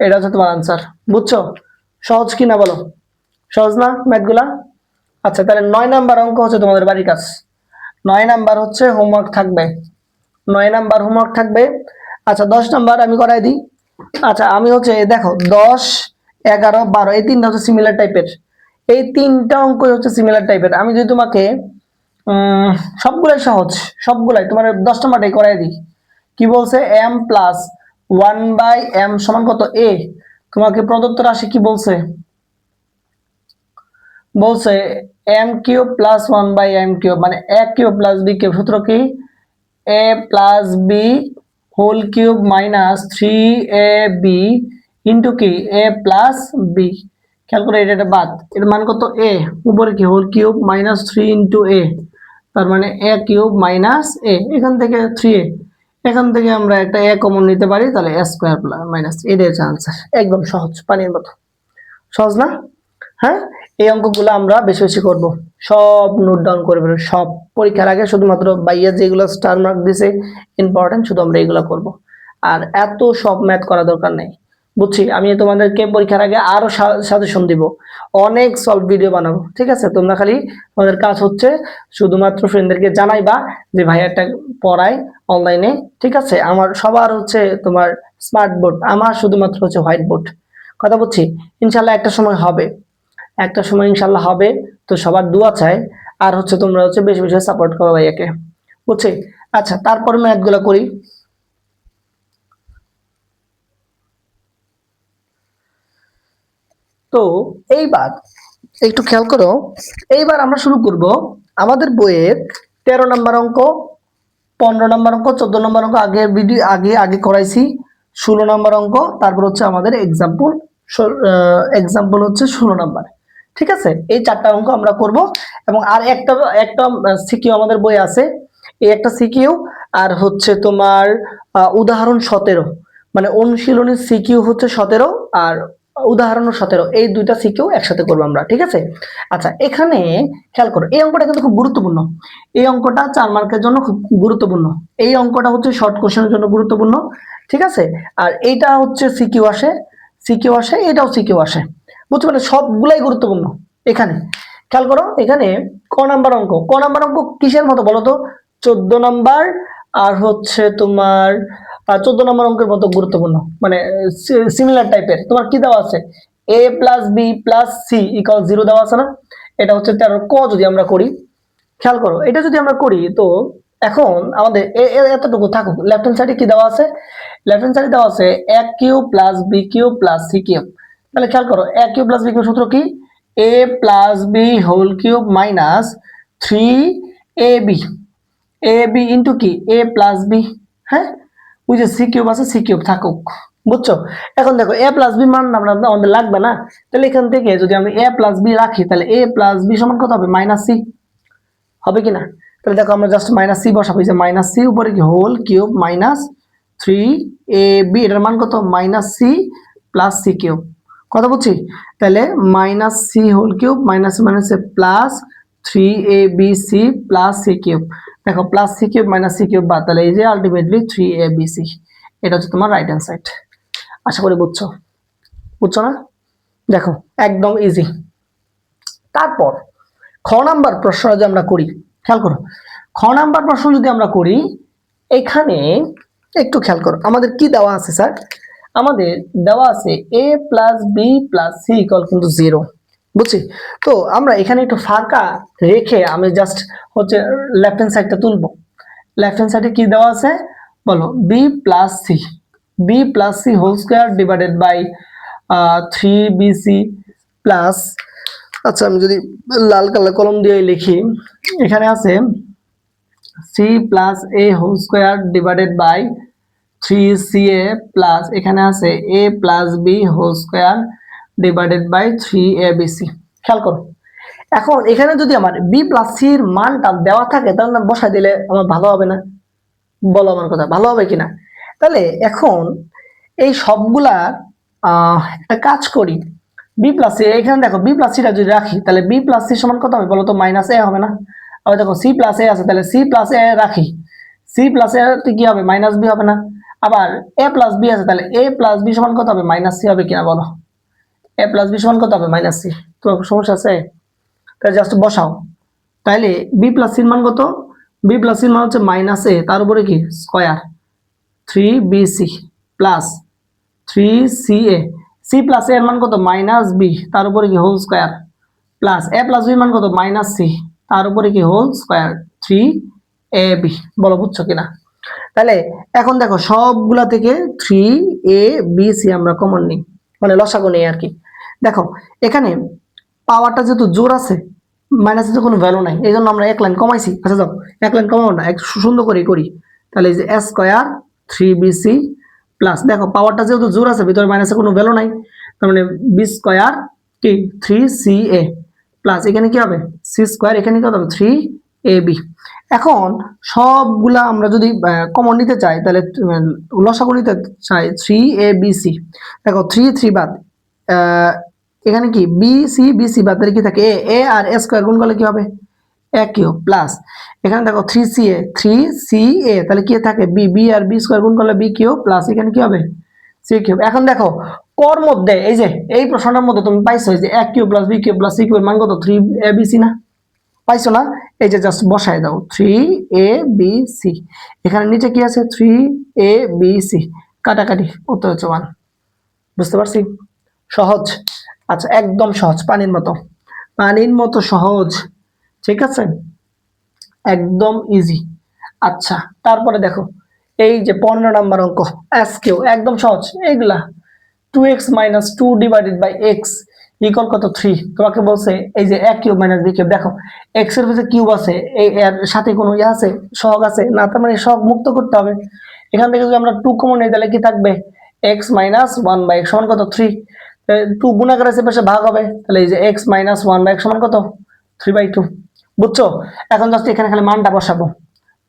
এটা হচ্ছে তোমার আনসার, বুঝছো। সহজ কিনা বলো, সহজ না ম্যাথগুলা? আচ্ছা তাহলে 9 নাম্বার অঙ্ক হচ্ছে তোমাদের বাড়ির কাজ, 9 নাম্বার হচ্ছে হোমওয়ার্ক থাকবে, 9 নাম্বার হোমওয়ার্ক থাকবে। আচ্ছা 10 নাম্বার আমি করাই দিই। আচ্ছা আমি হচ্ছে দেখো 10, 11, 12 এই তিনটা হচ্ছে সিমিলার টাইপের, এই তিনটা অঙ্কই হচ্ছে সিমিলার টাইপের। আমি যদি তোমাকে উম সবগুলাই সহজ, সবগুলাই তোমার 10 নাম্বারটাই করাই দিই। কি বলছে, m প্লাস 1/m সমান কত a, তোমাকে প্রদত্ত রাশি কি বলছে, বলছে m cube plus 1/m cube মানে a cube plus b cube, সূত্র কি a plus b whole cube minus 3ab into কি a প্লাস b, খেয়াল করে এটা বাদ, এর মান কত a, উপরে কি whole cube minus 3 into a, তার মানে a কিউব মাইনাস a, এখান থেকে 3a, এখান থেকে আমরা একটা a কমন নিতে পারি, তাহলে a স্কয়ার প্লাস মাইনাস, এটাই হচ্ছে আনসার। একদম সহজ, পানির মতো সহজ না? হ্যাঁ, এই অঙ্কগুলো আমরা বেশি বেশি করব, সব নোট ডাউন করে ফেলবো, সব পরীক্ষার আগে শুধুমাত্র বাইয়া যেগুলো স্টার মার্ক দিছে ইম্পর্টেন্ট, শুধু আমরা এগুলো করব, আর এত সব ম্যাথ করা দরকার নেই, বুঝছি। আমি তোমাদেরকে পরীক্ষার আগে আরো সাজেশন দিব, অনেক সলভ ভিডিও বানাবো, ঠিক আছে। তোমরা খালি তোমাদের কাজ হচ্ছে শুধুমাত্র ফ্রেন্ডদেরকে জানাইবা যে ভাইয়া একটা পড়াই অনলাইনে, ঠিক আছে। আমার সবার হচ্ছে তোমার স্মার্ট বোর্ড, আমার শুধুমাত্র হচ্ছে হোয়াইট বোর্ড, কথা বলছি। ইনশাল্লাহ একটা সময় হবে, একটা সময় ইনশাল্লাহ হবে, তো সবার দোয়া চাই, আর হচ্ছে তোমরা হচ্ছে বেশি বেশি সাপোর্ট করো ভাইয়াকে, বুঝছি। আচ্ছা তারপর ম্যাথগুলো করি। তো এইবার একটু খেয়াল করো, এইবার আমরা শুরু করব আমাদের বইয়ের 13 নাম্বার অঙ্ক, 15 নাম্বার অঙ্ক, 14 নাম্বার অঙ্ক আগের ভিডিও আগে আগে করাইছি, 16 নাম্বার অঙ্ক, তারপর হচ্ছে আমাদের এক্সাম্পল, এক্সাম্পল হচ্ছে 16 নাম্বার, ঠিক আছে। এই 4টা অঙ্ক আমরা করব, এবং আর একটা একটা সিকিউ আমাদের বই আছে, এই একটা সিকিউ, আর হচ্ছে তোমার উদাহরণ 17, মানে অনুশীলনের সিকিউ হচ্ছে 17 আর উদাহরণ 17, এই দুইটা সিকিউ একসাথে করবো আমরা, ঠিক আছে। আচ্ছা এখানে খেয়াল করো, এই অঙ্কটা কিন্তু খুব গুরুত্বপূর্ণ, এই অঙ্কটা 4 মার্কের জন্য খুব গুরুত্বপূর্ণ, এই অঙ্কটা হচ্ছে শর্ট কোশ্চেনের জন্য গুরুত্বপূর্ণ, ঠিক আছে। আর এইটা হচ্ছে সিকিউ আসে, সিকিউ আসে, এটাও সিকিউ আসে, বুঝছো, মানে সবগুলাই গুরুত্বপূর্ণ এখানে। খেয়াল করো এখানে ক নাম্বার অঙ্ক, ক নাম্বার অঙ্ক কিসের মতো বলো তো, 14 নাম্বার আর হচ্ছে তোমার 14 নাম্বার অঙ্কের মতো গুরুত্বপূর্ণ, মানে সিমিলার টাইপের। তোমার কি দেওয়া আছে, a plus b plus c equal 0 দেওয়া আছে না, এটা হচ্ছে 13 ক। যদি আমরা করি, খেয়াল করো এটা যদি আমরা করি, তো এখন আমাদের এতটুকু থাকুক, লেফট হ্যান্ড সাইডে কি দেওয়া আছে, লেফট হ্যান্ড সাইডে দেওয়া আছে a cube plus B cube plus c cube, তাহলে খেয়াল করো a cube plus B cube সূত্র কি, a plus B whole cube minus 3ab, a b into কি এ প্লাস বি, হ্যাঁ, ওই যে সি কিউব আছে, সি কিউব থাকুক, বুঝছো। এখন দেখো এ প্লাস বি মান আমরা আমাদের লাগবে না, তাহলে এখান থেকে যদি আমি এ প্লাস বি রাখি, তাহলে এ প্লাস বি সমান কত হবে, মাইনাস সি হবে কিনা। তাহলে দেখো আমরা জাস্ট মাইনাস সি বসাবো, যে মাইনাস সি উপরে কি হোল কিউব মাইনাস 3ab, এটার মান কত minus c plus c cube, কথা বুঝছি। তাহলে minus c whole cube minus minus plus 3abc plus c cube, দেখো plus c cube minus c cube বাদ, তাহলে এই যে আলটিমেটলি 3abc, এটা হচ্ছে তোমার রাইট হ্যান্ড সাইড। আশা করি বুঝছো, বুঝছো না? দেখো একদম ইজি। তারপর খ নাম্বার প্রশ্ন যদি আমরা করি, খেয়াল করো খ নাম্বার প্রশ্ন যদি আমরা করি, এখানে একটু খেয়াল করো আমাদের কি দেওয়া আছে স্যার, আমাদের দেওয়া আছে a plus b plus c equal কিন্তু 0, বুঝছি। তো আমরা এখানে একটু ফাঁকা রেখে আমি জাস্ট হচ্ছে লেফট হ্যান্ড সাইডটা তুলবো, লেফট হ্যান্ড সাইডে কি দেওয়া আছে বলো, b plus c, b plus c whole square divided by 3bc plus, আচ্ছা আমি যদি লাল কালার কলম দিয়ে লিখি, এখানে আছে c plus a whole square divided by 3ca plus এখানে আছে a plus B whole square divided by 3abc। খেয়াল করো, এখন এখানে যদি আমার বি প্লাস সির মানটা দেওয়া থাকে তাহলে বসাই দিলে আমার ভালো হবে না? বলো আমার কথা, ভালো হবে কিনা? তাহলে এখন এই সবগুলা একটা কাজ করি, বি প্লাস সি, এখানে দেখো বি প্লাস সিটা যদি রাখি তাহলে বি প্লাস সি সমান কত হবে বলো তো? মাইনাস এ হবে না? আবার দেখো সি প্লাস এ আছে, তাহলে সি প্লাস এ রাখি, সি প্লাস এ কি হবে? মাইনাস বি হবে না? আবার এ প্লাস বি আছে, তাহলে এ প্লাস বি সমান কত হবে? মাইনাস সি হবে কিনা বলো? এ প্লাস বি সমান কত হবে? Minus c. তো সমস্যা আছে? তাহলে জাস্ট বসাও। তাহলে বি প্লাস সির মান কত? বি প্লাস সির মান হচ্ছে মাইনাস এ, তার উপরে কি square 3bc plus 3ca, C plus এর মান কত? মাইনাস বি, তার উপরে কি হোল স্কয়ার প্লাস এ প্লাস বি মান কত? মাইনাস সি, তার উপরে কি হোল স্কয়ার 3ab। বলো বুঝছো কিনা? তাহলে এখন দেখো সবগুলা থেকে 3abc আমরা কমন নিই, মানে লসাগু নেই আর কি। দেখো এখানে পাওয়ারটা যেহেতু জোর আছে, মাইনাসে তো কোনো ভ্যালু নাই, এই জন্য আমরা এক লাইন কমাইছি। আচ্ছা যাও, এক লাইন কমাবো না, একটু সুন্দর করে করি। তাহলে এই যে এ স্কোয়ার 3bc প্লাস, দেখো পাওয়ারটা যেহেতু জোর আছে, ভিতরে মাইনাসে কোনো ভ্যালু নাই, তার মানে বি স্কোয়ার কি 3ca প্লাস এখানে কি হবে সি স্কোয়ার, এখানে কি হবে 3ab। এখন সবগুলা আমরা যদি কমন নিতে চাই তাহলে লসাগু নিতে চাই 3abc। দেখো 3 বাদ, এখানে কি বি সি বি সি বাদ দিলে কি থাকে? এ এ আর এ স্কয়ার গুণ করলে কি হবে? এ কিউ প্লাস এখানে দেখো 3ca তাহলে কি থাকে? বি বি আর বি স্কয়ার গুণ করলে বি কিউ প্লাস এখানে কি হবে? C cube. এখন দেখো কর মধ্যে এই যে এই প্রশ্নটার মধ্যে তুমি পাইছো যে a cube plus b cube plus c cube এর মান কত? 3abc না? পাইছো না? এই যে জাস্ট বসায় দাও 3abc, এখানে নিচে কি আছে? 3abc, কাটাকাটি, উত্তর হচ্ছে 1। বুঝতে পারছি? সহজ। আচ্ছা একদম সহজ, পানির মতো, পানির মতো সহজ, ঠিক আছে, একদম ইজি। আচ্ছা তারপরে দেখো এই যে 15 নাম্বার অঙ্ক, এসকিউ একদম সহজ। এইগুলা 2x minus 2 divided by x equal কত? 3। তোমাকে বলছে এই যে a cube minus b cube, দেখো x এর ভিতরে কিউব আছে, এই এর সাথে কোনো ইয়ে আছে? সহগ আছে না? তার মানে সহগ মুক্ত করতে হবে। এখান থেকে যদি আমরা 2 কমন নিই তাহলে কি থাকবে? x মাইনাস 1 বাই x সমান কত? 3। 2 গুণাকার আছে পাশে ভাগ হবে, তাহলে এই যে x মাইনাস 1 বাই x সমান কত? 3/2। বুঝছো? এখন জাস্ট এখানে খালি মানটা বসাবো,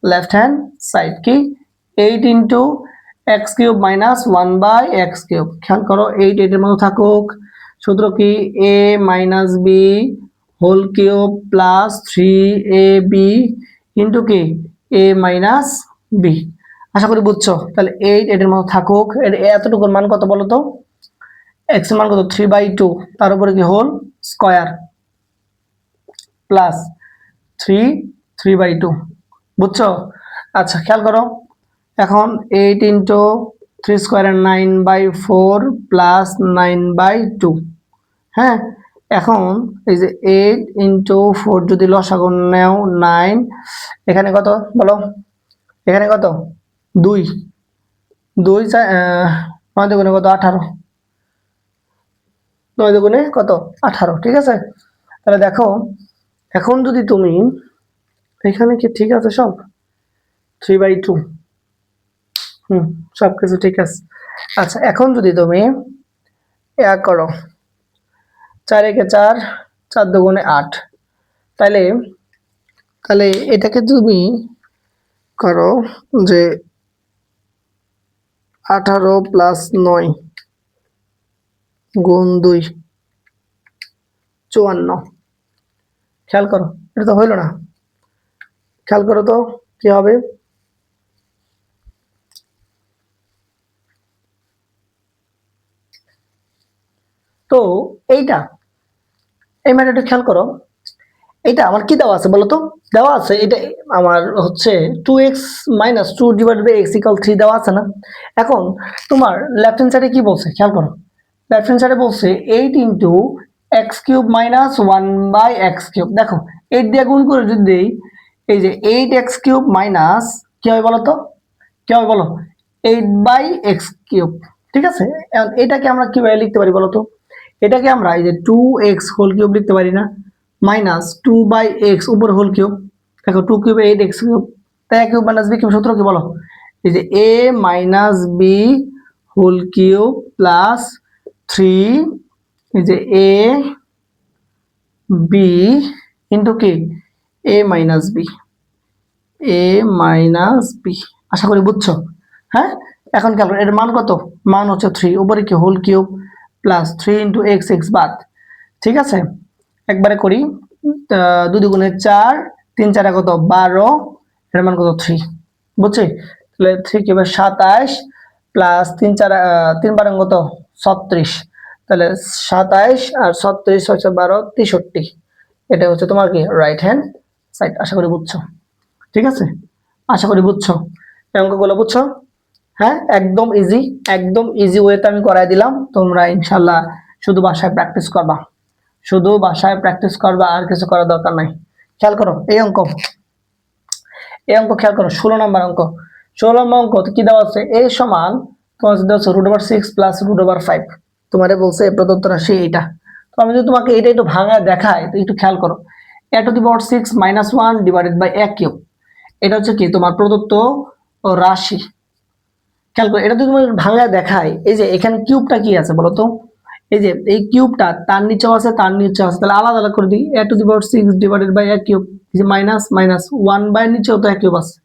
লেফট হ্যান্ড সাইড কি 8 into x cube minus 1 by x cube. খেয়াল করো 8 এর মধ্যে থাকুক, সূত্র কি a minus B whole cube plus 3ab into কি a মাইনাস বি। আশা করি বুঝছো। তাহলে 8 এর মধ্যে থাকুক, এর এতটুকুর মান কত বলো তো? x এর মান কত? 3/2, তার উপরে কি হোল স্কয়ার প্লাস 3/2। বুঝছো? আচ্ছা খেয়াল করো, এখন 8 ইন্টু 3 স্কোয়ার 9/4 প্লাস 9/2। হ্যাঁ, এখন এই যে 8 ইন্টু 4 যদি লসাগু নেও 9, এখানে কত বলো? এখানে কত? 2 2 9 দুগুণে কত? 18, 9 দুগুণে কত? 18, ঠিক আছে। তাহলে দেখো এখন যদি তুমি এখানে কি ঠিক আছে সব? 3/2, সবকিছু ঠিক আছে। আচ্ছা এখন যদি তুমি এক করো 4 একে 4, 4 দুগুণে 8, তাহলে তাহলে এটাকে তুমি করো যে 18 প্লাস 9 গুণ 2 54। খেয়াল করো, এটা তো হইলো না। খেয়াল করো তো কি হবে? তো এইটা এই ম্যাটারটা খেয়াল করো, এটা আমার কি দেওয়া আছে বলো তো? দেওয়া আছে এটা আমার হচ্ছে 2x minus 2 divided by x equal 3 দেওয়া আছে না? এখন তোমার লেফট হ্যান্ড সাইডে কি বলছে খেয়াল করো, লেফট হ্যান্ড সাইডে বলছে 8 into x cube minus 1 by x cube. দেখো 8 দিয়ে গুণ করে যদি দেই, এই যে 8x কিউব মাইনাস কি হবে বলো তো? কি হবে বলো? 8/x কিউব, ঠিক আছে। এখন এটাকে আমরা কিভাবে লিখতে পারি বলো তো? এটাকে আমরা এই যে 2x হোল কিউব লিখতে পারি না? মাইনাস 2/x উপর হোল কিউব, দেখো 2 কিউব 8x কিউব, তাই a cube minus b cube সূত্র কি বলো? এই যে a minus B whole cube plus 3 এই যে a বি ইন্টু কি a মাইনাস বি আশা করি বুঝছো। হ্যাঁ, এখন ক্যালকুলেট এর মান কত, মান হচ্ছে 3, উপরে কি whole cube plus 3 into x x বাদ। ঠিক আছে, একবারে করি, 2 দুগুণে 4, 3 4 কত 12, এর মান কত 3, বুঝছি। তাহলে 3 কি হবে 27 প্লাস 3 4 3 12 কত 36, তাহলে 27 আর 36 6 12 63, এটা হচ্ছে তোমার কি রাইট হ্যান্ড সাইড। আশা করি বুঝছো। ঠিক আছে, আশা করি বুঝছো এই অঙ্কগুলো, বুঝছো। হ্যাঁ, একদম ইজি, একদম ইজি ওয়েতে আমি করাই দিলাম। তোমরা ইনশাল্লাহ শুধু বাসায় প্র্যাকটিস করবা, শুধু বাসায় প্র্যাকটিস করবা, আর কিছু করার দরকার নাই। খেয়াল করো এই অঙ্ক, এই অঙ্ক খেয়াল করো, 16 নম্বর অঙ্ক। 16 নম্বর অঙ্ক কি দেওয়া আছে, a সমান তোমার দেওয়া আছে √6 প্লাস √5। তোমারে বলছে প্রদত্ত রাশি এইটা। তো আমি যদি তোমাকে এটা একটু ভাঙা দেখাই, তো একটু খেয়াল করো, a⁻6 - 1 divided by a cube, এটা হচ্ছে কি তোমার প্রদত্ত রাশি। খেয়াল করো, এটা যদি তোমার ভাঙা দেখাই, এই যে এখানে কিউবটা কি আছে বলো তো, এই যে এই কিউবটা তার নিচেও আছে তার নিচেও আছে, তাহলে আলাদা আলাদা করে দিই, a⁻6 divided by a cube, এই যে মাইনাস মাইনাস 1 বাই নিচেও তো a কিউব আছে।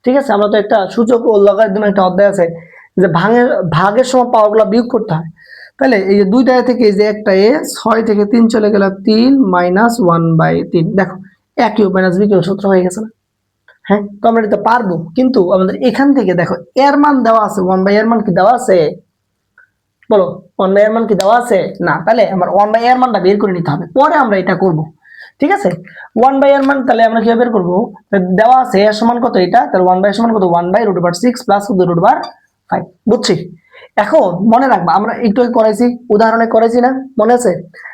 ঠিক আছে, আমরা তো একটা সূচক ও লগার জন্য একটা অধ্যায় আছে যে ভাগের সময় পাওয়ারগুলো বিয়োগ করতে হয়। তাহলে এই যে দুইটা থেকে এই যে একটা a 6 থেকে 3 চলে গেল 3 মাইনাস 1/3, দেখো a cube minus b cube সূত্র হয়ে গেছে না। হ্যাঁ, তো আমরা এটা পারবো, কিন্তু আমাদের এখান থেকে দেখো এর মান দেওয়া আছে, 1/এর মান কি দেওয়া আছে বলো, 1/এর মান কি দেওয়া আছে না, তাহলে আমার 1/এর মানটা বের করে নিতে হবে, পরে আমরা এটা করব। ঠিক আছে, 1/এর মান তাহলে আমরা কিভাবে বের করব, দেওয়া আছে এর সমান কত এটা, তাহলে 1/এর সমান কত 1/√6 প্লাস √5, বুঝছি। এখন মনে রাখবা, আমরা একটু করাইছি, উদাহরণে করাইছি না, মনে আছে।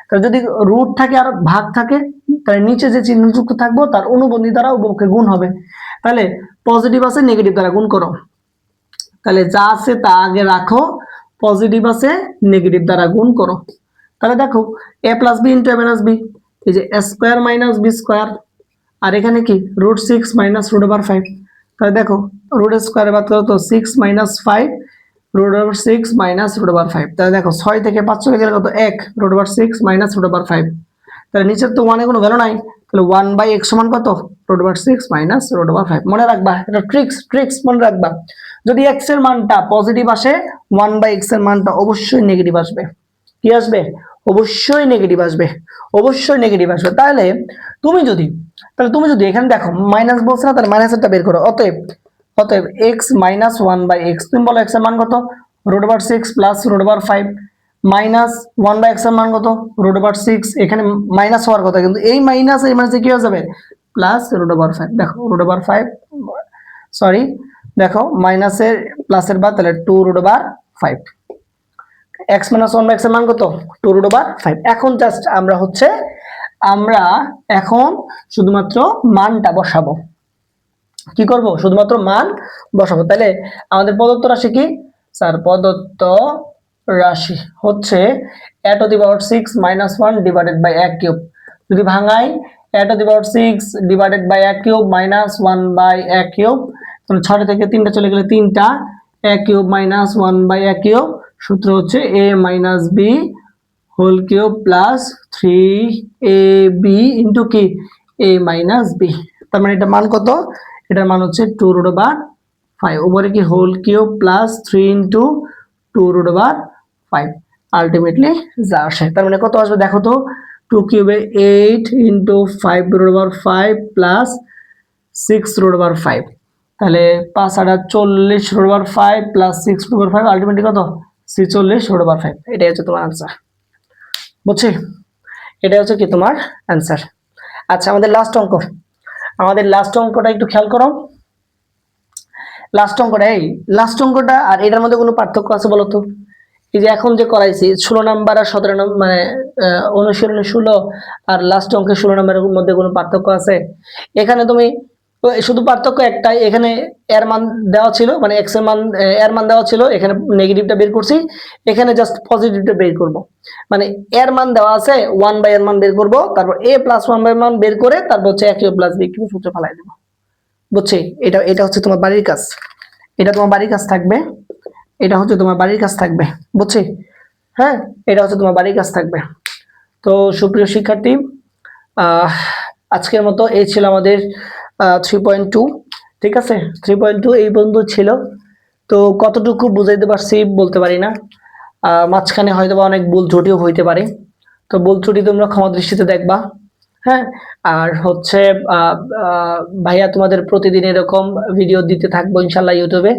তাহলে যদি রুট থাকে আর ভাগ থাকে, তাহলে নিচে যে চিহ্ন যুক্ত থাকবো তার অনুবন্ধী দ্বারা উভয়পক্ষে গুণ হবে। তাহলে পজিটিভ আছে নেগেটিভ দ্বারা গুণ করো, তাহলে যা আছে তা আগে রাখো, পজিটিভ আছে নেগেটিভ দ্বারা গুণ করো। তাহলে দেখো a plus B into a minus b, এই যে a square minus b square, আর এখানে কি √6 মাইনাস √5। তাহলে দেখো রুট স্কোয়ার বাদ করো তো 6 মাইনাস 5 √6 মাইনাস √5, তাহলে দেখো 6 থেকে 5 চলে গেলে কত 1 √6 মাইনাস √5, তাহলে নিচের তো 1 এ কোনো ভ্যালু নাই, তাহলে 1/x সমান কত √6 মাইনাস √5। মনে রাখবা, এটা ট্রিক্স মনে রাখবা, যদি x এর মানটা পজিটিভ আসে 1/x এর মানটা অবশ্যই নেগেটিভ আসবে। কি আসবে, অবশ্যই নেগেটিভ আসবে, অবশ্যই নেগেটিভ আসবে। তাহলে তুমি যদি এখানে দেখো মাইনাস বলছ না, তাহলে মাইনাসেরটা বের করো। অতএব x মাইনাস 1/x, তুমি বলো x এর মান কত √6 প্লাস √5 মাইনাস 1/x এর মান কত √6, এখানে মাইনাস হওয়ার কথা, কিন্তু এই মাইনাস এই মাইনাসে কি হয়ে যাবে প্লাস √5। দেখো √5 সরি, দেখো মাইনাসের প্লাসের বাদ, তাহলে 2√5, x মাইনাস 1/x এর মান কত 2√5। এখন জাস্ট আমরা এখন শুধুমাত্র মানটা বসাবো। কি করব, শুধুমাত্র মান বসাবো। তাহলে আমাদের প্রদত্ত রাশি কি স্যার, প্রদত্ত রাশি হচ্ছে a⁻6 - 1 divided by a cube. যদি ভাঙাই a⁻6 divided by a cube minus 1/a cube, তাহলে 6 থেকে 3টা চলে গেলে 3টা, a cube minus 1/a cube, সূত্র হচ্ছে a minus b whole cube plus 3ab into কি a মাইনাস b। তার মানে এটা মান কত, এটার মান হচ্ছে 2√5, উপরে কি whole cube plus 3 into 2√5, ultimately যা আসে তার মানে কত আসবে দেখো তো, 2 কিউবে 8 ইন্টু 5√5 প্লাস 6√5, তাহলে 5 8 40√5 প্লাস 6√5, আলটিমেটলি কত 46√5। এটাই হচ্ছে তোমার আনসার, বুঝছি, এটা হচ্ছে কি তোমার অ্যান্সার। আচ্ছা, আমাদের লাস্ট অঙ্কটা একটু খেয়াল করো। লাস্ট অঙ্কটা আর এটার মধ্যে কোনো পার্থক্য আছে বলো তো? এই যে এখন যে করাইছি 16 নাম্বার আর 17 নম্বর, মানে অনুশীলনে 16 আর লাস্ট অঙ্কে 16 নম্বরের মধ্যে কোনো পার্থক্য আছে? এখানে তুমি শুধু পার্থক্য একটাই, এখানে এর মান দেওয়া ছিল, মানে x এর মান এর মান দেওয়া ছিল, এখানে নেগেটিভটা বের করছি, এখানে জাস্ট পজিটিভটা বের করব। মানে এর মান দেওয়া আছে 1/এর মান বের করব, তারপর a প্লাস 1/এর মান বের করে তারপর হচ্ছে a cube plus b cube সূত্র ফেলাই দেব, বুঝছি। এটা হচ্ছে তোমার বাড়ির কাজ, এটা তোমার বাড়ির কাজ থাকবে, এটা হচ্ছে তোমার বাড়ির কাজ থাকবে, বুঝছি? হ্যাঁ, এটা হচ্ছে তোমার বাড়ির কাজ থাকবে। তো সুপ্রিয় শিক্ষার্থী, আহ আজকের মতো এই ছিল আমাদের 3.2। ঠিক আছে, 3.2 এই পর্যন্ত ছিল। তো কতটুকু বুঝাইতে পারছি বলতে পারি না, মাঝখানে হয়তো বা অনেক ভুল ত্রুটিও হইতে পারে। তো ভুল ত্রুটি তোমরা ক্ষমা দৃষ্টিতে দেখবা। হ্যাঁ, আর হচ্ছে ভাইয়া তোমাদের প্রতিদিন এরকম ভিডিও দিতে থাকবো ইনশাল্লাহ, ইউটিউবে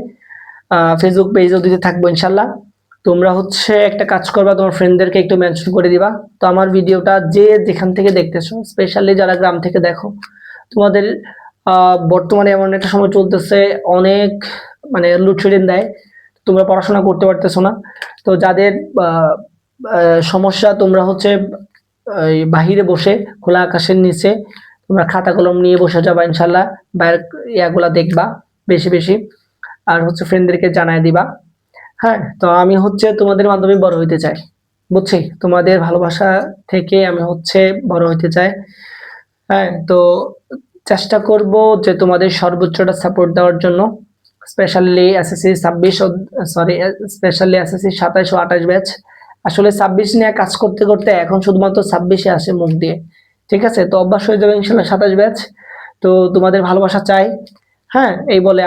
ফেসবুক পেজেও দিতে থাকবো ইনশাল্লাহ। তোমরা হচ্ছে একটা কাজ করবা, তোমার ফ্রেন্ডদেরকে একটু মেনশন করে দিবা। তো আমার ভিডিওটা যে যেখান থেকে দেখতেছো, স্পেশালি যারা গ্রাম থেকে দেখো, তোমাদের বর্তমানে এমন একটা সময় চলতেছে, অনেক মানে লোডশেডিং দেয়, তোমরা পড়াশোনা করতে পারতেছো না। তো যাদের সমস্যা, তোমরা হচ্ছে এই বাহিরে বসে খোলা আকাশের নিচে তোমরা খাতা কলম নিয়ে বসে যাবা ইনশাল্লাহ, বাইরের ইয়াগুলা দেখবা বেশি বেশি, আর হচ্ছে ফ্রেন্ডদেরকে জানায় দিবা। হ্যাঁ, তো আমি হচ্ছে তোমাদের মাধ্যমে বড় হইতে চাই, বুঝছি? তোমাদের ভালোবাসা থেকে আমি হচ্ছে বড় হইতে চাই। হ্যাঁ, তো চেষ্টা করব যে তোমাদের সর্বোচ্চটা সাপোর্ট দেওয়ার জন্য। Specially SSC 26, sorry, specially SSC 27 ও 28 ব্যাচ। আসলে 26 নিয়ে কাজ করতে করতে এখন শুধুমাত্র 26-এ আসে মুখ দিয়ে। ঠিক আছে, তো অভ্যাস হয়ে যাবে ইনশাল্লাহ 27 ব্যাচ। তো তোমাদের ভালোবাসা চাই। হ্যাঁ, এই বলে